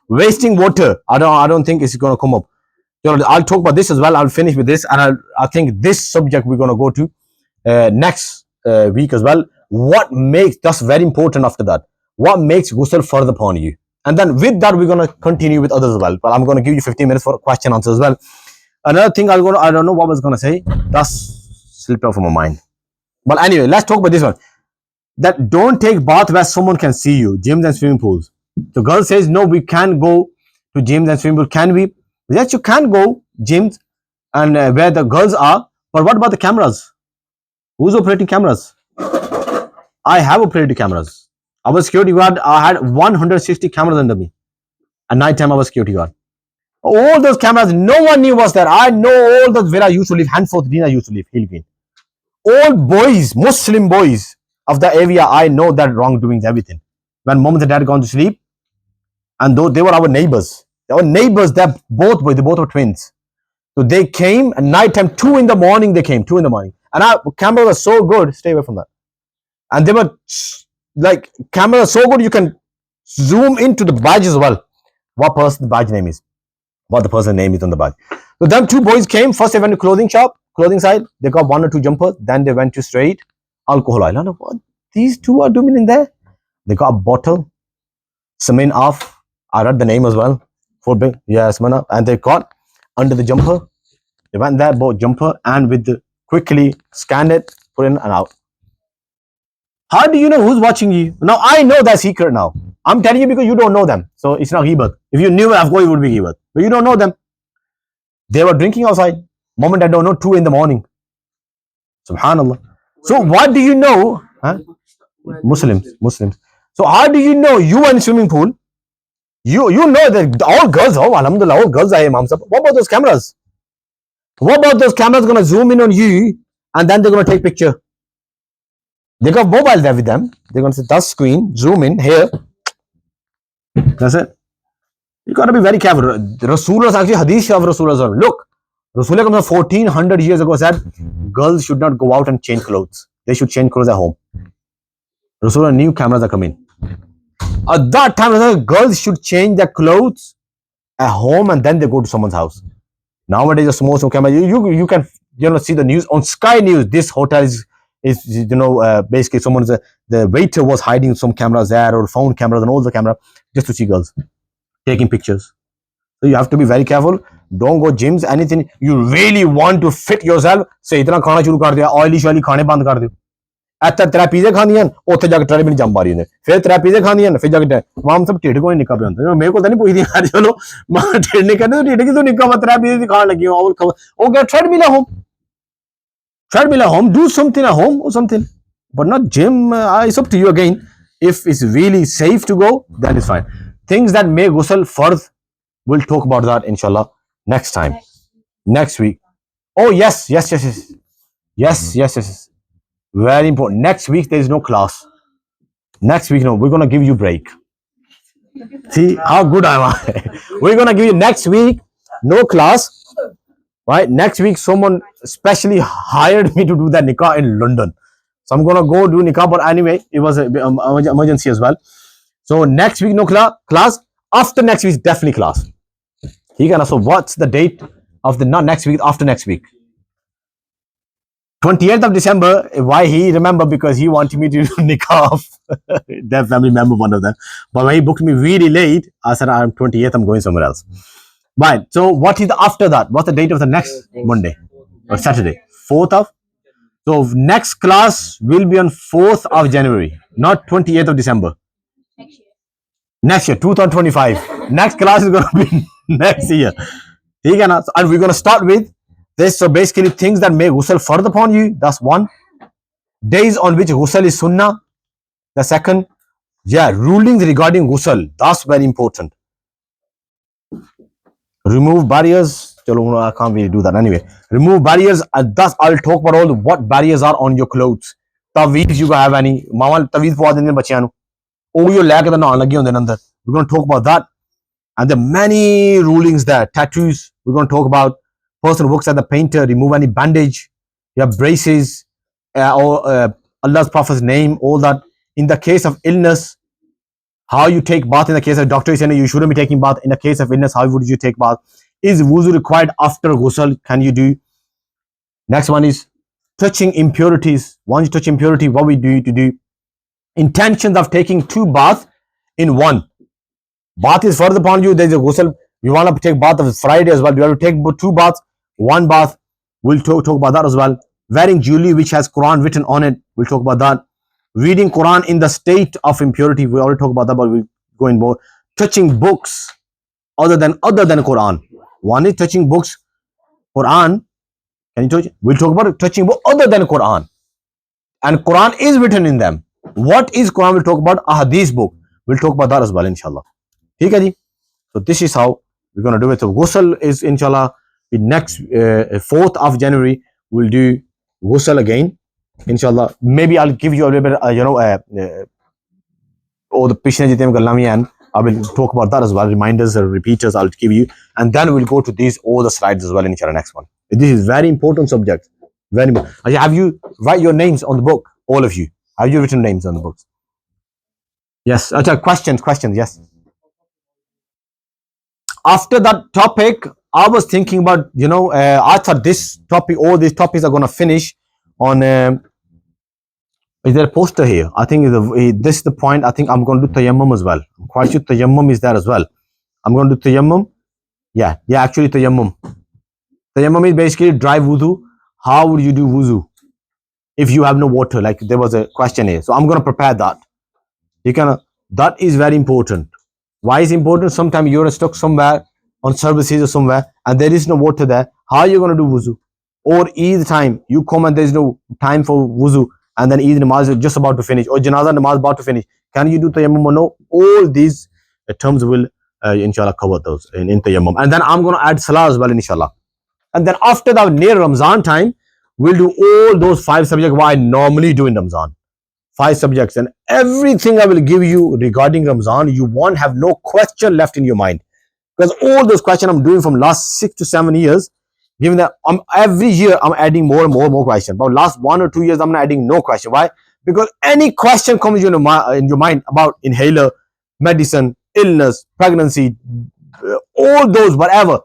Speaker 1: Wasting water. I don't think it's going to come up. I'll talk about this as well. I'll finish with this, and I think this subject we're going to go to next week as well. What makes, that's very important after that. What makes ghusl fardh upon you? And then with that, we're going to continue with others as well. But I'm going to give you 15 minutes for question answer as well. Another thing I don't know what I was going to say. That's slipped out from my mind. But anyway, let's talk about this one. That don't take bath where someone can see you. Gyms and swimming pools. The girl says, no, we can't go to gyms and swimming pools. Can we? Yes, you can go gyms and where the girls are. But what about the cameras? Who's operating cameras? I have operated cameras. I was security guard. I had 160 cameras under me. At night time, I was security guard. All those cameras, no one knew was there. I know all those where I used to live. Hanforth Green, I used to live. Hill Green. All boys, Muslim boys of the area, I know that wrongdoings, everything. When mom and dad had gone to sleep, and though they were our neighbors. Our neighbors, they're both boys, they both were twins. So they came at night time, 2 in the morning, they came, 2 in the morning. And our camera was so good, stay away from that. And they were like, camera was so good, you can zoom into the badge as well. What person the badge name is. What the person's name is on the badge. So them 2 boys came, first they went to clothing shop, clothing side, they got 1 or 2 jumpers, then they went to straight alcohol island. What these 2 are doing in there? They got a bottle, cement off, I read the name as well. Yes, man. And they got under the jumper. They went there, bought jumper, and with the quickly scanned it, put in and out. How do you know who's watching you? Now I know that secret now. I'm telling you because you don't know them. So it's not ghibah. If you knew it, of course it would be ghibah. But you don't know them. They were drinking outside. Mom and dad don't know, 2 in the morning. Subhanallah. So what do you know? Huh? Muslims. So how do you know you are in swimming pool? You know that all girls, oh alhamdulillah, all girls are imams. What about those cameras? What about those cameras gonna zoom in on you and then they're gonna take picture? They got mobile there with them. They're gonna say touch screen, zoom in here. That's it. You gotta be very careful. Rasulullah actually hadith of Rasulullah. Look, Rasulullah 1400 years ago said girls should not go out and change clothes. They should change clothes at home. Rasulullah knew cameras are coming. At that time, girls should change their clothes at home and then they go to someone's house. Nowadays, a small camera, you can see the news on Sky News. This hotel is basically someone's the waiter was hiding some cameras there or phone cameras and all the camera just to see girls taking pictures. So you have to be very careful. Don't go gyms, anything. You really want to fit yourself. Say, itna khana shuru kar diya, oily shally khane band kar diyo. ਇੱਥੇ ਤੇਰਾ ਪੀਜ਼ੇ ਖਾਂਦੀਆਂ ਨੇ ਉੱਥੇ ਜਾ ਕੇ ਟਰੇ ਵੀ ਨਹੀਂ ਜੰਮ ਮਾਰੀ ਨੇ ਫਿਰ ਤੇਰਾ ਪੀਜ਼ੇ ਖਾਂਦੀਆਂ ਨੇ ਫਿਰ ਜਾ ਕੇ ਮਾਮ ਸਭ ਢਿੱਡ ਕੋਈ ਨਿੱਕਾ ਪਿਆ ਹੁੰਦਾ ਮੇਰੇ ਕੋਲ ਤਾਂ ਨਹੀਂ ਪੁੱਛਦੀ ਯਾਰ ਚਲੋ ਮਾਂ ਢਿੱਡ ਨੇ ਕਹਿੰਦੇ ਢਿੱਡ ਕਿਦੋਂ ਨਿੱਕਾ ਵਾ ਤੇਰਾ ਪੀਜ਼ੇ ਖਾਣ ਲੱਗੀ ਉਹ ਗਿਆ treadmill at home, do something at home or something, but not gym. It's up to you again. If it's really safe to go, then it's fine. Things that make ghusl fardh, we'll talk about that inshallah next time, next week. Oh yes. Very important. Next week there is no class. Next week, no, we're gonna give you break. See how good I am. We're gonna give you next week no class. Right? Next week, someone specially hired me to do that nikah in London. So I'm gonna go do nikah. But anyway, it was an emergency as well. So next week no class. After next week, definitely class. So what's the date of the not next week? After next week. 28th of December. Why he remember? Because he wanted me to do nikah of their family member, one of them. But when he booked me really late, I said, I'm 28th, I'm going somewhere else. Right. So what is the after that? What's the date of the next Monday or Saturday? 4th of? So next class will be on 4th of January, not 28th of December. Next year, 2025. Next class is going to be next year. And we're going to start with this. So basically things that make ghusl fardh upon you. That's one. Days on which ghusl is sunnah. The second. Rulings regarding ghusl. That's very important. Remove barriers. I can't really do that anyway. Remove barriers. Thus, I'll talk about all what barriers are on your clothes. Taweez, you have any? Mama taweez pwa dende bachyan nu. Oh, you lag the naan lagi hunde andar. We're going to talk about that. And there are many rulings there. Tattoos. We're going to talk about person who works at the painter. Remove any bandage. You have braces. Or Allah's Prophet's name. All that. In the case of illness, how you take bath. In the case of doctor is saying you shouldn't be taking bath. In the case of illness, how would you take bath? Is wuzu required after ghusl? Can you do? Next one is touching impurities. Once you touch impurity, what we do to do? Intentions of taking 2 baths in one. Bath is further upon you. There's a ghusl. You want to take bath of Friday as well. You have to take 2 baths, 1 bath. We'll talk about that as well. Wearing jewelry which has Quran written on it. We'll talk about that. Reading Quran in the state of impurity. We already talked about that, but we'll go in more. Touching books other than Quran. One is touching books. Quran. Can you touch? We'll talk about touching books other than Quran. And Quran is written in them. What is Quran? We'll talk about a hadith book. We'll talk about that as well, inshallah. Okay, so this is how we're going to do it. So ghusl is, inshallah, the next 4th of January, we'll do ghusl again. Inshallah, maybe I'll give you a little bit, all the pishne jitne gallan vi hain, I will talk about that as well. Reminders or repeaters I'll give you, and then we'll go to these all the slides as well. Inshallah, next one. This is very important subject. Very important. Have you write your names on the book? All of you. Have you written names on the books? Yes. Questions. Yes. After that topic, I was thinking about, I thought this topic, all these topics are going to finish on. Is there a poster here? I think this is the point. I think I'm going to do tayammum as well. I'm quite sure tayammum is there as well. I'm going to do tayammum. Yeah, actually tayammum. Tayammum is basically dry wudu. How would you do wudu if you have no water? Like there was a question here. So I'm going to prepare that. That is very important. Why is it important? Sometimes you're stuck somewhere on services or somewhere and there is no water there. How are you going to do wuzu? Or Eid time, you come and there's no time for wuzu, and then Eid namaz is just about to finish, or Janazah namaz about to finish. Can you do tayammum or no? All these terms will inshallah cover those in tayammum. And then I'm going to add salah as well, inshallah. And then after that, near Ramzan time, we'll do all those 5 subjects what I normally do in Ramzan. 5 subjects, and everything I will give you regarding Ramzan, you won't have no question left in your mind, because all those questions I'm doing from last 6 to 7 years, given that every year I'm adding more and more questions. But last 1 or 2 years I'm not adding no question. Why? Because any question comes in your mind about inhaler, medicine, illness, pregnancy, all those whatever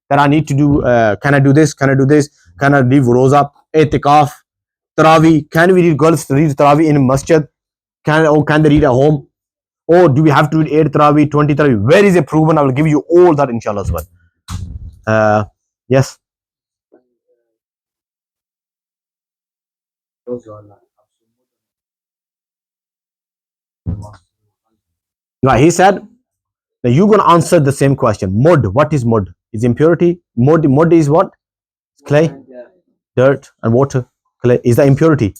Speaker 1: that I need to do. Can I do this? Can I do this? Can I leave roza, etikaf, tarawih? Can we read girls read tarawih in masjid? Can they read at home? Or do we have to read 8 tarawih, 20 tarawih? Where is it proven? I will give you all that inshallah as well. Yes. Right, he said, now you're going to answer the same question. Mud, what is mud? Is impurity. Mud is what? Clay, dirt, and water. Clay is the impurity.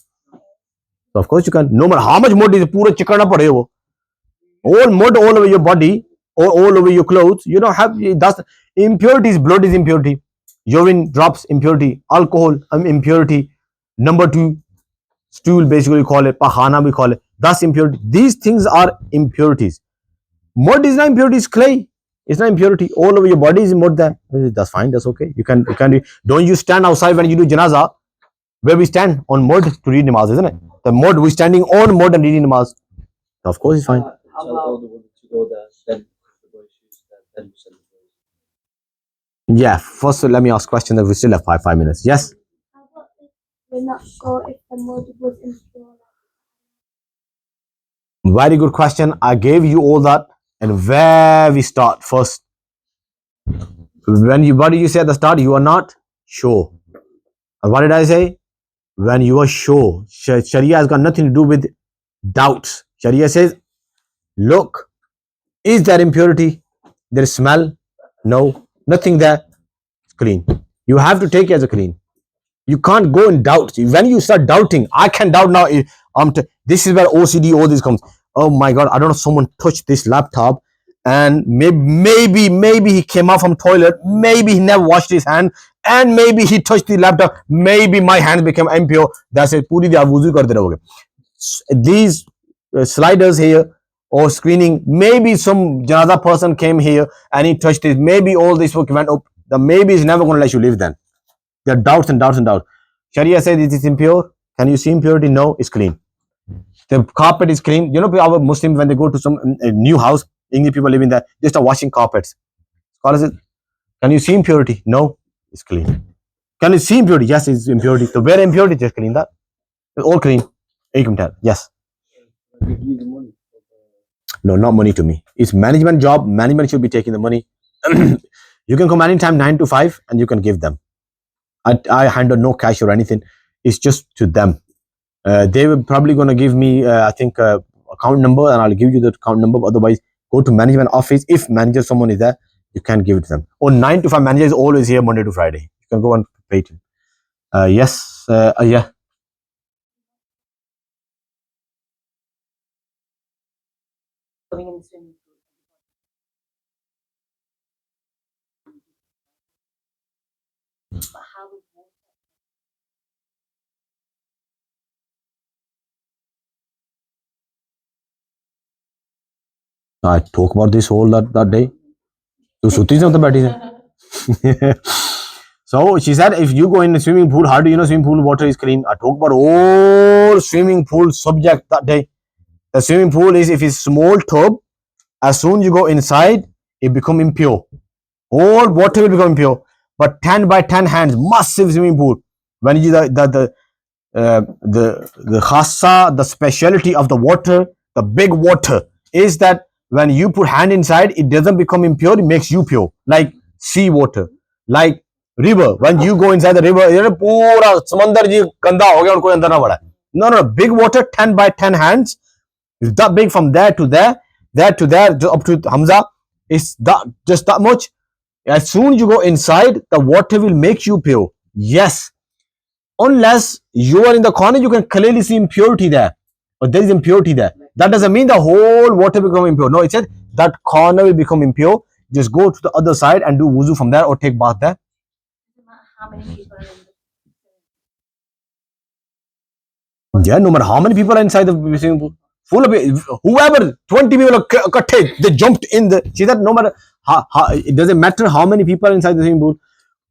Speaker 1: So of course you can. No matter how much mud is, pura chikana pade wo. All mud all over your body or all over your clothes. You don't have that's impurities. Blood is impurity. Urine drops impurity. Alcohol impurity. Number 2, stool basically we call it. Pahana we call it. That's impurity. These things are impurities. Mud is not impurity. It's clay. It's not impurity. All over your body is mud there. That's fine. That's okay. You can do. Don't you stand outside when you do janaza? Where we stand on mud to read namaz, isn't it? The mud, we're standing on mud and reading namaz. Of course, it's fine. Yeah. First, let me ask question. That we still have 5 minutes. Yes.
Speaker 3: We're not sure if the mud was impure.
Speaker 1: Very good question. I gave you all that, and where we start first. What did you say at the start? You are not sure. And what did I say? When you are sure. Sharia has got nothing to do with doubts. Sharia says, look, is there impurity? There is smell? No, nothing there. It's clean. You have to take it as a clean. You can't go in doubt. When you start doubting, I can doubt now. This is where OCD, all this comes. Oh my God, I don't know, someone touched this laptop and maybe he came out from toilet. Maybe he never washed his hand and maybe he touched the laptop. Maybe my hands became impure. That's it. Puri dia wuzu karte rahoge. These sliders here or screening, maybe some janaza person came here and he touched it. Maybe all this work went up. The maybe is never going to let you live then. There are doubts and doubts and doubts. Sharia says it is impure. Can you see impurity? No, it's clean. The carpet is clean. You know, our Muslims, when they go to some new house, English people living there, they start washing carpets. Scholars say, can you see impurity? No, it's clean. Can you see impurity? Yes, it's impurity. So where impurity, just clean that. It's all clean. You can tell. Yes. No, not money to me. It's management job. Management should be taking the money. You can come anytime 9 to 5 and you can give them. I handle no cash or anything. It's just to them. They were probably going to give me, I think, account number, and I'll give you the account number. Otherwise, go to management office. If manager, someone is there, you can give it to them. Or 9 to 5 manager is always here Monday to Friday. You can go and pay it. Yes. Yeah.
Speaker 3: Going in the swimming pool. But how is water?
Speaker 1: I talk about this whole that day. So she said, if you go in the swimming pool, how do you know swimming pool water is clean? I talk about all swimming pool subject that day. The swimming pool is, if it's small tub, as soon you go inside, it become impure. All water will become impure. But 10 by 10 hands, massive swimming pool. When you the khassa, the speciality of the water, the big water, is that when you put hand inside, it doesn't become impure, it makes you pure. Like sea water, like river. When you go inside the river, pura samandar ji ganda ho gaya aur koi andar na bada. No, big water, 10 by 10 hands. It's that big, from there to there, there to there, up to Hamza. It's that, just that much. As soon as you go inside, the water will make you pure. Yes. Unless you are in the corner, you can clearly see impurity there. But there is impurity there. That doesn't mean the whole water become impure. No, it said that corner will become impure. Just go to the other side and do wuzu from there or take bath there.
Speaker 3: How many people are in the
Speaker 1: Yeah, no matter how many people are inside the swimming pool, full of it, whoever 20 people are they jumped in the. See that no matter how it doesn't matter how many people are inside the swimming pool.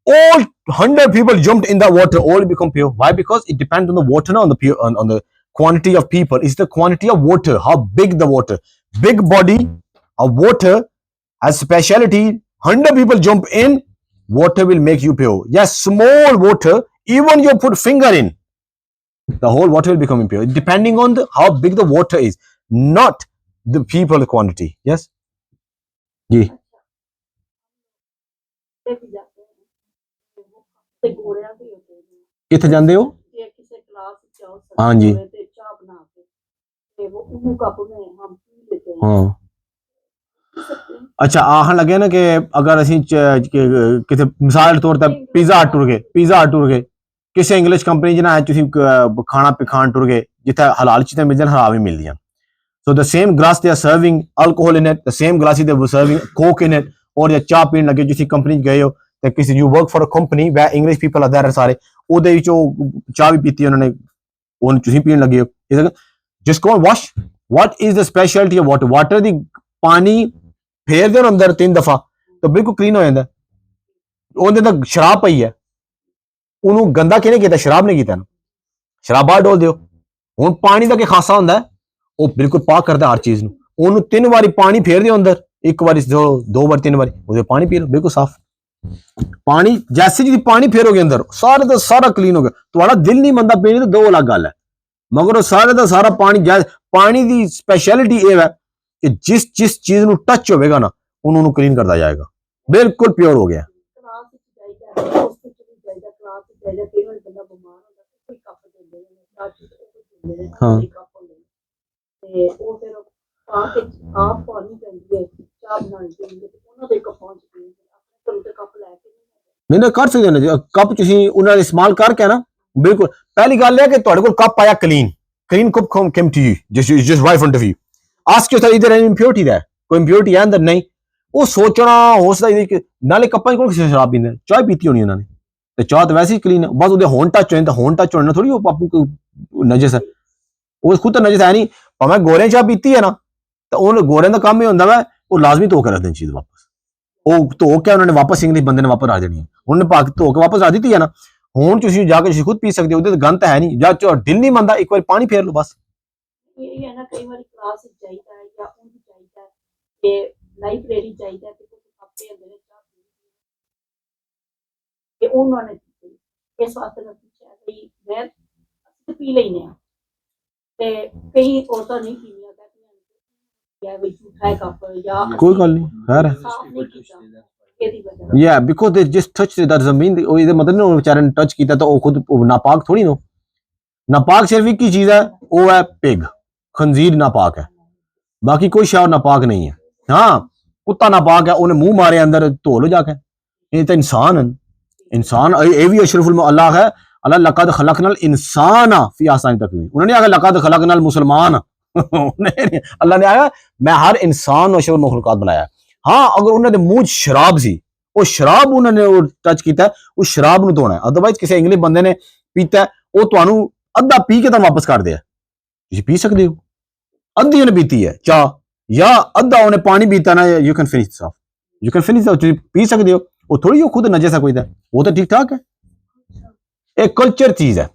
Speaker 1: All 100 people jumped in the water, all become pure. Why? Because it depends on the water, not on the pure, on the quantity of people. It's the quantity of water, how big the water. Big body of water has speciality. 100 people jump in, water will make you pure. Yes, small water, even you put finger in, the whole water will become impure, depending on how big the water is, not the people quantity. Yes. जी
Speaker 3: ਤੇ ਵੀ ਜਾਂਦੇ ਨੇ ਤੇ ਗੋਰਿਆਂ ਦੇ ਹੁੰਦੇ ਨੇ
Speaker 1: किथे जाते हो?
Speaker 3: ਜੇ ਕਿਸੇ ਕਲਾਸ ਚ ਆਓ
Speaker 1: हाँ जी।
Speaker 3: ਤੇ ਚਾਹ ਬਣਾ ਕੇ ਤੇ वो उन्हीं कप में हम पी लेते हैं
Speaker 1: हाँ।
Speaker 3: पी सकते हैं
Speaker 1: अच्छा आखन लगे ना कि अगर ਅਸੀਂ ਕਿਤੇ ਮਿਸਾਲ ਦੇ ਤੌਰ ਤੇ ਪੀਜ਼ਾ ਹਟ ਟੁਰ ਗਏ ਕਿਸੇ ਇੰਗਲਿਸ਼ ਕੰਪਨੀ ਚ ਨਾ ਹੈ ਤੁਸੀਂ ਖਾਣਾ ਖਾਣ ਟੁਰ ਗਏ ਜਿੱਥੇ ਹਲਾਲ ਚੀਜ਼ਾਂ ਮਿਲ ਜਾਣ ਹਰਾਮ ਹੀ ਮਿਲਦੀਆਂ so the same glass they are serving alcohol in it, the same glass they were serving coke in it, और ਜਾਂ ਚਾਹ ਪੀਣ ਲੱਗੇ ਤੁਸੀਂ ਕੰਪਨੀ ਚ ਗਏ ਹੋ ਤੇ ਕਿਸੇ you work for a company where English people are there ਸਾਰੇ ਉਹਦੇ ਵਿੱਚ ਉਹ ਚਾਹ ਵੀ ਪੀਤੀ ਉਹਨਾਂ ਨੇ ਉਹਨੂੰ ਤੁਸੀਂ ਪੀਣ ਲੱਗੇ ਹੋ just go and wash. What is the specialty of water ਦੀ ਪਾਣੀ ਫੇਰ ਦੇ ਅੰਦਰ 3 ਦਫਾ ਤਾਂ ਬਿਲਕੁਲ ਕਲੀਨ ਹੋ ਜਾਂਦਾ ਉਹਦੇ ਤਾਂ ਸ਼ਰਾਬ ਪਈ ਹੈ ਉਹਨੂੰ ਗੰਦਾ ਕਿਹਨੇ ਕੀਤਾ ਸ਼ਰਾਬ ਨੇ ਕੀਤਾ ਸ਼ਰਾਬ ਬਾਹਰ ਡੋਲ ਦਿਓ ਹੁਣ ਪਾਣੀ ਦਾ ਕੀ ਖਾਸਾ ਹੁੰਦਾ ਉਹ ਬਿਲਕੁਲ ਪਾਕ ਕਰਦਾ ਹਰ ਚੀਜ਼ ਨੂੰ ਉਹਨੂੰ 3 ਵਾਰੀ ਪਾਣੀ ਫੇਰ ਦਿਓ ਅੰਦਰ ਇੱਕ ਵਾਰੀ ਦੋ ਵਾਰ 3 ਵਾਰੀ ਉਹਦੇ ਪਾਣੀ ਪੀ ਲਓ ਬਿਲਕੁਲ ਸਾਫ਼ ਪਾਣੀ ਜੈਸੇ ਜੀ ਪਾਣੀ ਫੇਰੋਗੇ ਅੰਦਰ ਸਾਰਾ ਦਾ ਸਾਰਾ ਕਲੀਨ ਹੋ ਗਿਆ ਤੁਹਾਡਾ ਦਿਲ ਨਹੀਂ ਮੰਨਦਾ ਪੀਣ ਦੀ ਦੋ ਅਲੱਗ ਗੱਲ ਹੈ ਮਗਰ ਉਹ ਸਾਰੇ ਦਾ ਸਾਰਾ ਪਾਣੀ ਦੀ ਸਪੈਸ਼ਲਿਟੀ ਇਹ ਹੈ ਕਿ ਜਿਸ ਚੀਜ਼ ਨੂੰ ਟੱਚ ਹੋਵੇਗਾ ਨਾ ਉਹਨੂੰ ਕਲੀਨ ਕਰਦਾ ਜਾਏਗਾ ਬਿਲਕੁਲ ਪਿਓਰ ਹੋ ਗਿਆ
Speaker 3: ਕਲਾਸ ਚ ਜਾਈਦਾ ਹਸਪੀਟਲ ਜਾਈਦਾ ਕਲਾਸ ਚ ਜਾਈਦਾ ਕਈ ਵਾਰ ਬੰਦਾ ਬਿਮਾਰ ਹੁੰਦਾ ਕੋਈ ਕੱਪ ਦਿੰਦੇ ਨੇ ਚਾਹ ਦਿੰਦੇ ਨੇ
Speaker 1: ਹਾਂ
Speaker 3: ਕੱਪ ਹੁੰਦੇ ਨੇ ਤੇ ਉਹ ਫਿਰ ਪਾ ਕੇ ਆਪ ਪਾਣੀ ਪੈਂਦੀ ਹੈ ਚਾਹ ਬਣਾਉਣੀ ਪੈਂਦੀ ਹੈ ਉਹਨਾਂ ਦੇ ਕੱਪਾਂ ਚ ਪੀਂਦੇ ਆਪਣੇ ਕੋਲ ਤੇ ਕੱਪ ਲੈ ਕੇ
Speaker 1: ਨਹੀਂ ਕਰ ਸਕਦੇ ਨੇ ਕੱਪ ਤੁਸੀਂ ਉਹਨਾਂ ਦਾ ਇਸਤੇਮਾਲ ਕਰਕੇ ਨਾ ਬਿਲਕੁਲ ਪਹਿਲੀ ਗੱਲ ਇਹ ਹੈ ਕਿ ਤੁਹਾਡੇ ਕੋਲ ਕੱਪ ਆਇਆ clean cup came to you just right in front of you ask yourself is there any impurity there ਕੋਈ impurity ਹੈ ਅੰਦਰ ਨਹੀਂ ਉਹ ਸੋਚਣਾ ਹੋ ਸਕਦਾ ਕਿ ਨਾਲੇ ਕੱਪਾਂ ਕੋਲ ਕਿਸੇ ਸ਼ਰਾਬ ਪੀਂਦੇ ਚਾਹ ਪੀਤੀ ਹੋਣੀ ਉਹਨਾਂ ਨੇ ਤੇ ਚਾਹ ਤਾਂ ਵੈਸੇ ਹੀ ਕਲੀਨ ਹੈ ਬਸ ਉਹਦੇ ਹੋਣ ਟੱਚ ਹੋਣ ਤਾਂ ਹੋਣ ਟੱਚ ਹੋਣਾ ਥੋੜੀ ਉਹ ਪਾਪੂ ਕੋਈ ਨਜਸ ਹੈ ਉਹ ਖੁਦ ਤਾਂ ਨਜਸ ਹੈ ਨਹੀਂ ਭਾਵੇਂ ਗੋਰੇ ਚਾਹ ਪੀਤੀ ਹੈ ਨਾ ਤਾਂ ਉਹ ਗੋਰਿਆਂ ਦਾ ਕੰਮ ਹੀ ਹੁੰਦਾ ਵਾ ਉਹ ਲਾਜ਼ਮੀ ਧੋ ਕੇ ਰੱਖ ਦੇਣ ਚੀਜ਼ ਵਾਪਸ ਉਹ ਧੋ ਕੇ ਉਹਨਾਂ ਨੇ ਵਾਪਸ ਇੰਗਲਿਸ਼ ਬੰਦੇ ਨੇ ਵਾਪਸ ਰੱਖ ਦੇਣੀ ਹੈ ਉਹਨੇ ਪਾ ਕੇ ਧੋ ਕੇ ਵਾਪਸ ਰੱਖ ਦਿੱਤੀ ਹੈ ਨਾ ਹੁਣ ਤੁਸੀਂ ਜਾ ਕੇ ਤੁਸੀਂ ਖੁਦ ਪੀ ਸਕਦੇ ਹੋ ਉਹਦੇ ਤਾਂ ਗੰਦ ਹੈ ਨਹੀਂ ਜਾਂ ਦਿਲ ਨਹੀਂ ਮੰਨਦਾ ਇੱਕ ਵਾਰੀ ਪਾਣੀ ਫੇਰ ਲਓ ਬਸ
Speaker 3: ਇਹ ਹੈ ਨਾ ਕਈ ਵਾਰੀ ਕਲਾਸ ਚ ਜਾਈਦਾ ਹੈ ਜਾਂ ਉਂਝ ਚਾਹੀਦਾ ਤੇ ਲਾਇਬ੍ਰੇਰੀ ਚਾਹੀਦਾ ਤੇ ਕੁਝ ਆਪੇ ਅੰਦਰ ਚਾਹ ਤੇ ਉਹਨਾਂ ਨੇ ਇਸ ਵਾਸਤੇ ਮੈਂ ਪੁੱਛਿਆ ਕਿ ਮੈਂ ਅਸੀਂ ਪੀ ਲੈਨੇ ਆ ਤੇ ਕਈ ਔਰਤਾਂ ਨਹੀਂ ਪੀਂਦੀਆਂ ਕਹਿੰਦੀਆਂ ਵੀ ਝੂਠਾ ਹੈ ਕੱਪ ਜਾਂ
Speaker 1: ਕੋਈ ਗੱਲ ਨਹੀਂ ਖੈਰ
Speaker 3: ਸਾਫ਼ ਨਹੀਂ ਕੀਤਾ ਇਹਦੀ ਵਜ੍ਹਾ
Speaker 1: yeah because they just touched it that doesn't mean ਉਹ ਇਹਦੇ ਮਤਲਬ ਨਹੀਂ ਉਹ ਵਿਚਾਰੇ ਨੇ ਟੱਚ ਕੀਤਾ ਤਾਂ ਉਹ ਖੁਦ ਨਾਪਾਕ ਥੋੜੀ ਨਾ ਨਾਪਾਕ ਸਿਰਫ ਇੱਕ ਹੀ ਚੀਜ਼ ਹੈ ਉਹ ਹੈ ਪਿਗ ਖੰਜ਼ੀਰ ਨਾਪਾਕ ਹੈ ਬਾਕੀ ਕੋਈ ਸ਼ੈ ਨਾਪਾਕ ਨਹੀਂ ਹੈ ਹਾਂ ਕੁੱਤਾ ਨਾਪਾਕ ਹੈ ਉਹਨੇ ਮੂੰਹ ਮਾਰੇ ਅੰਦਰ ਧੋ ਲੋ ਜਾ ਕੇ ਇਹ ਤਾਂ ਇਨਸਾਨ ਹੈ ਇਨਸਾਨ ਇਹ ਵੀ ਅਸ਼ਰਫੁਲ ਅੱਲਾਹ ਹੈ ਅੱਲਾਹ ਲਕਦ ਖਲਕਨਲ ਇਨਸਾਨ ਫੀ ahsani ਤਕवीम ਉਹਨਾਂ ਨੇ ਆਖਿਆ ਲਕਦ ਖਲਕਨਲ ਮੁਸਲਮਾਨ ਅੱਲਾਹ ਨੇ ਆਇਆ ਮੈਂ ਹਰ ਇਨਸਾਨ ਨੂੰ ਅਸ਼ਰਫੁਲ ਮਖਲੂਕਾਤ ਬਣਾਇਆ ਹਾਂ ਅਗਰ ਉਹਨਾਂ ਦੇ ਮੂੰਹ 'ਚ ਸ਼ਰਾਬ ਸੀ ਉਹ ਸ਼ਰਾਬ ਉਹਨਾਂ ਨੇ ਉਹ ਟੱਚ ਕੀਤਾ ਉਹ ਸ਼ਰਾਬ ਨੂੰ ਧੋਣਾ ਅਦਰਵਾਈਜ਼ ਕਿਸੇ ਇੰਗਲਿਸ਼ ਬੰਦੇ ਨੇ ਪੀਤਾ ਉਹ ਤੁਹਾਨੂੰ ਅੱਧਾ ਪੀ ਕੇ ਤਾਂ ਵਾਪਸ ਕਰ ਦਿਆ ਤੁਸੀਂ ਪੀ ਸਕਦੇ ਹੋ ਅੱਧੀ ਉਹਨੇ ਪੀਤੀ ਹੈ ਚਾਹ ਜਾਂ ਅੱਧਾ ਉਹਨੇ ਪਾਣੀ ਪੀਤਾ ਨਾ you can finish this of you can finish ਤੁਸੀਂ ਪੀ ਸਕਦੇ ਹੋ ਉਹ ਥੋੜੀ ਉਹ ਖੁਦ ਨਜਸ ਹੈ ਕੋਈ ਦਾ ਉਹ ਤਾਂ ਠੀਕ ਠਾਕ ਹੈ ਇਹ ਕਲਚਰ ਚੀਜ਼ ਹੈ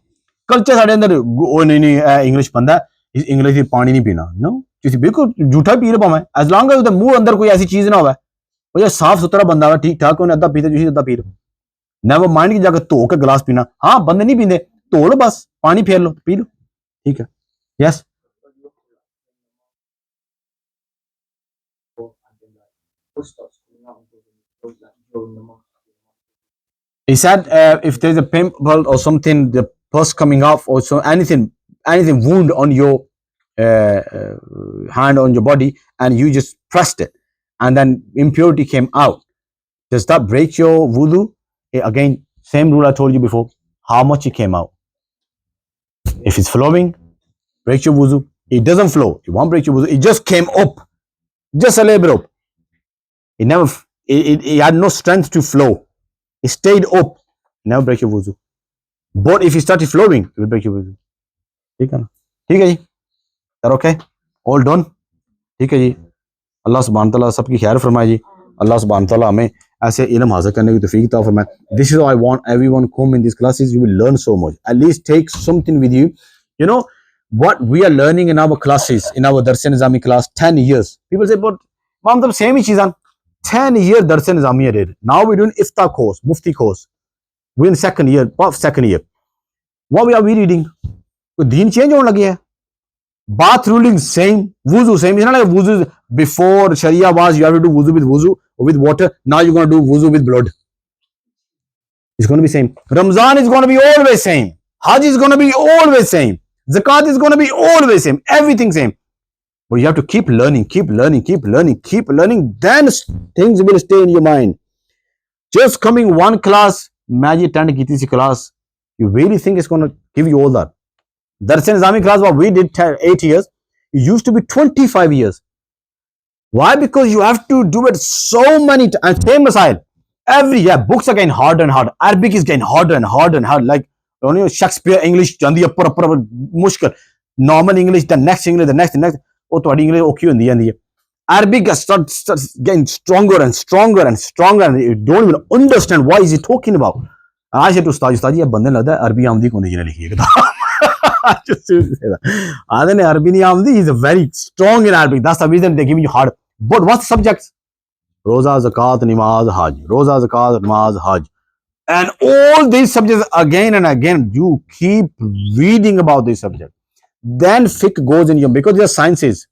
Speaker 1: ਕਲਚਰ ਸਾਡੇ ਅੰਦਰ ਉਹ ਨਹੀਂ ਇੰਗਲਿਸ਼ ਬੰਦਾ ਇੰਗਲਿਸ਼ ਦੀ ਪਾਣੀ ਨਹੀਂ ਪੀਣਾ ਨੋ ਤੁਸੀਂ ਬਿਲਕੁਲ ਝੂਠਾ ਪੀ ਰਹੇ ਭਾਵੇਂ ਐਸ ਲੌਂਗ ਐਸ ਉਹਦੇ ਮੂੰਹ ਅੰਦਰ ਕੋਈ ਐਸੀ ਚੀਜ਼ ਨਾ ਹੋਵੇ ਉਹ ਜੇ ਸਾਫ ਸੁਥਰਾ ਬੰਦਾ ਵਾ ਠੀਕ ਠਾਕ ਉਹਨੇ ਅੱਧਾ ਪੀਤਾ ਤੁਸੀਂ ਅੱਧਾ ਪੀ ਲਓ ਨੈਵਰ ਮਾਈਂਡ ਕਿ ਜਾ ਕੇ ਧੋ ਕੇ ਗਲਾਸ ਪੀਣਾ ਹਾਂ ਬੰਦੇ ਨਹੀਂ ਪੀਂਦੇ ਧੋ ਲਓ ਬਸ ਪਾਣੀ ਫੇਰ ਲਓ ਪੀ ਲਓ ਠੀਕ ਹੈ yes He said if there's a pimple or something the pus coming off or so anything wound on your hand on your body and you just pressed it and then impurity came out, does that break your wudu? Again same rule I told you before, how much it came out. If it's flowing breaks your wudu, It doesn't flow. It won't break your wuzu. It just came up, just a little bit up. It never. It had no strength to flow. It stayed up. Never break your wuzu. But if it started flowing, it will break your wuzu. ठीक है ना? ठीक है जी. That okay? All done? ठीक है जी. अल्लाह सुब्हान तआला सबकी खैर फरमाए जी. अल्लाह सुब्हान तआला हमें ऐसे इल्म हासिल करने की तौफीक अता फरमाए. This is why I want everyone come in these classes. You will learn so much. At least take something with you. You know what we are learning in our classes, in our Dars Nizami class, 10 years. People say, but mom, the same is 10 year Dars Nizami did. Now we're doing Ifta course, Mufti course. We're in second year, second year. What are we reading? Deen change on lagi. Bath ruling same, wuzu same. It's not like wuzu before Sharia was you have to do wuzu with water. Now you're going to do wuzu with blood. It's going to be same. Ramzan is going to be always same. Hajj is going to be always same. Zakat is going to be always same. Everything same. But you have to keep learning, keep learning, keep learning, keep learning. Then things will stay in your mind. Just coming one class, magic 10 kitisi class, you really think it's going to give you all that? Dars Nizami class, what we did 8 years, it used to be 25 years. Why? Because you have to do it so many times. Same masail. Every year, books are getting harder and harder. Arabic is getting harder and harder and harder. Like, you know, Shakespeare English, mushkil. Normal English, the next English, the next. Oh, to English, okay, Arabic starts getting stronger and stronger and stronger, and you don't even understand what is he talking about. I said to Ustad, ye bande lagda hai Arabi aamdi ko nahi likhi hai. I just say that. Adhan Arabi nahi aamdi is very strong in Arabic. That's the reason they're giving you hard. But what's the subjects? Roza, Zakat, Namaz, Hajj. Roza, Zakat, Namaz, Hajj. And all these subjects again and again, you keep reading about these subjects. Then fiqh goes in you because they're sciences.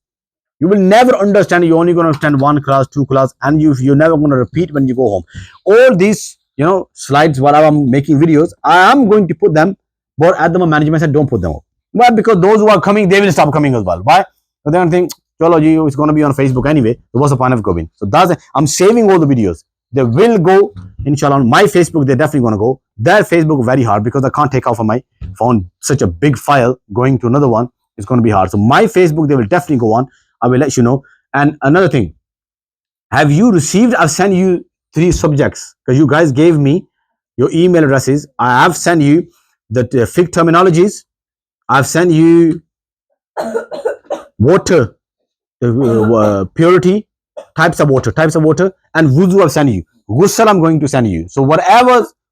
Speaker 1: You will never understand. You're only going to understand one class, two class, and you're never going to repeat when you go home. All these, you know, slides, while I'm making videos, I am going to put them, but at the moment, management said don't put them up. Why? Because those who are coming, they will stop coming as well. Why? But they don't think, chalo ji, it's going to be on Facebook anyway. So what's the point of going? So I'm saving all the videos. They will go, inshallah, on my Facebook. They're definitely going to go. Their Facebook very hard because I can't take out from my phone such a big file going to another one. It's going to be hard. So my Facebook, they will definitely go on. I will let you know. And another thing, have you received? I've sent you 3 subjects because you guys gave me your email addresses. I have sent you the fiqh terminologies. I've sent you water, purity, types of water, and wuzu I've sent you. Ghusl I'm going to send you. So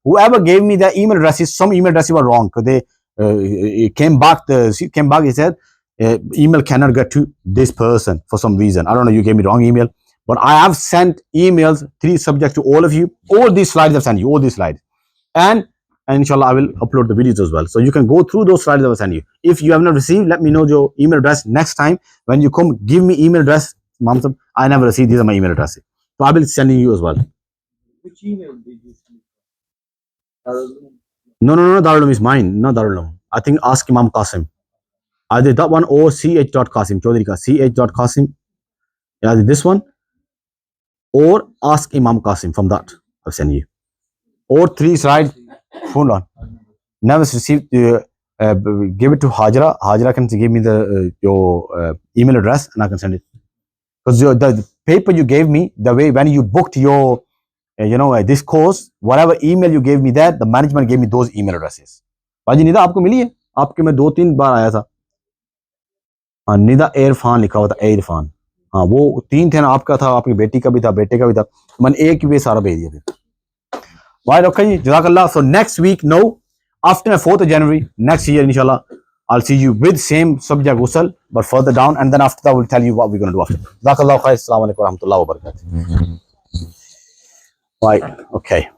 Speaker 1: whoever gave me the email addresses, some email addresses were wrong because they it came back. He said email cannot get to this person for some reason. I don't know. You gave me wrong email, but I have sent emails 3 subjects to all of you. All these slides I've sent you. All these slides, and inshallah I will upload the videos as well. So you can go through those slides I will send you. If you have not received, let me know your email address next time when you come. Give me email address, Mom. I never received. These are my email addresses. So I will send you as well.
Speaker 2: Which email did you send? Uloom.
Speaker 1: No. Darul Uloom is mine. Not Darul Uloom. I think ask Imam Qasim. Either that one or ch.qasim. Chaudhary ka ch.qasim. Either this one or ask Imam Qasim from that. I'll send you. Or 3 slides. Hold on. Never received. Give it to Hajra. Hajra can give me your email address and I can send it. Because the paper you gave me, the way when you booked your, this course, whatever email you gave me there, the management gave me those email addresses. Paji Nida, आपको मिली है? आपके में 2-3 बार आया था. हाँ, निदा इरफान लिखा हुआ था, इरफान. हाँ, वो 3 थे ना, आपका था, आपकी बेटी का भी था, बेटे का भी था. मैंने एक भी सारा भेज दिया फिर. Right, okay, Jazakallah. So next week, no, after the 4th of January, next year, inshallah, I'll see you with same subject Ghusl, but further down, and then after that, we'll tell you what we're going to do after. Jazakallah khair. Assalamu alaikum wa rahmatullahi wa barakatuh. Right, okay.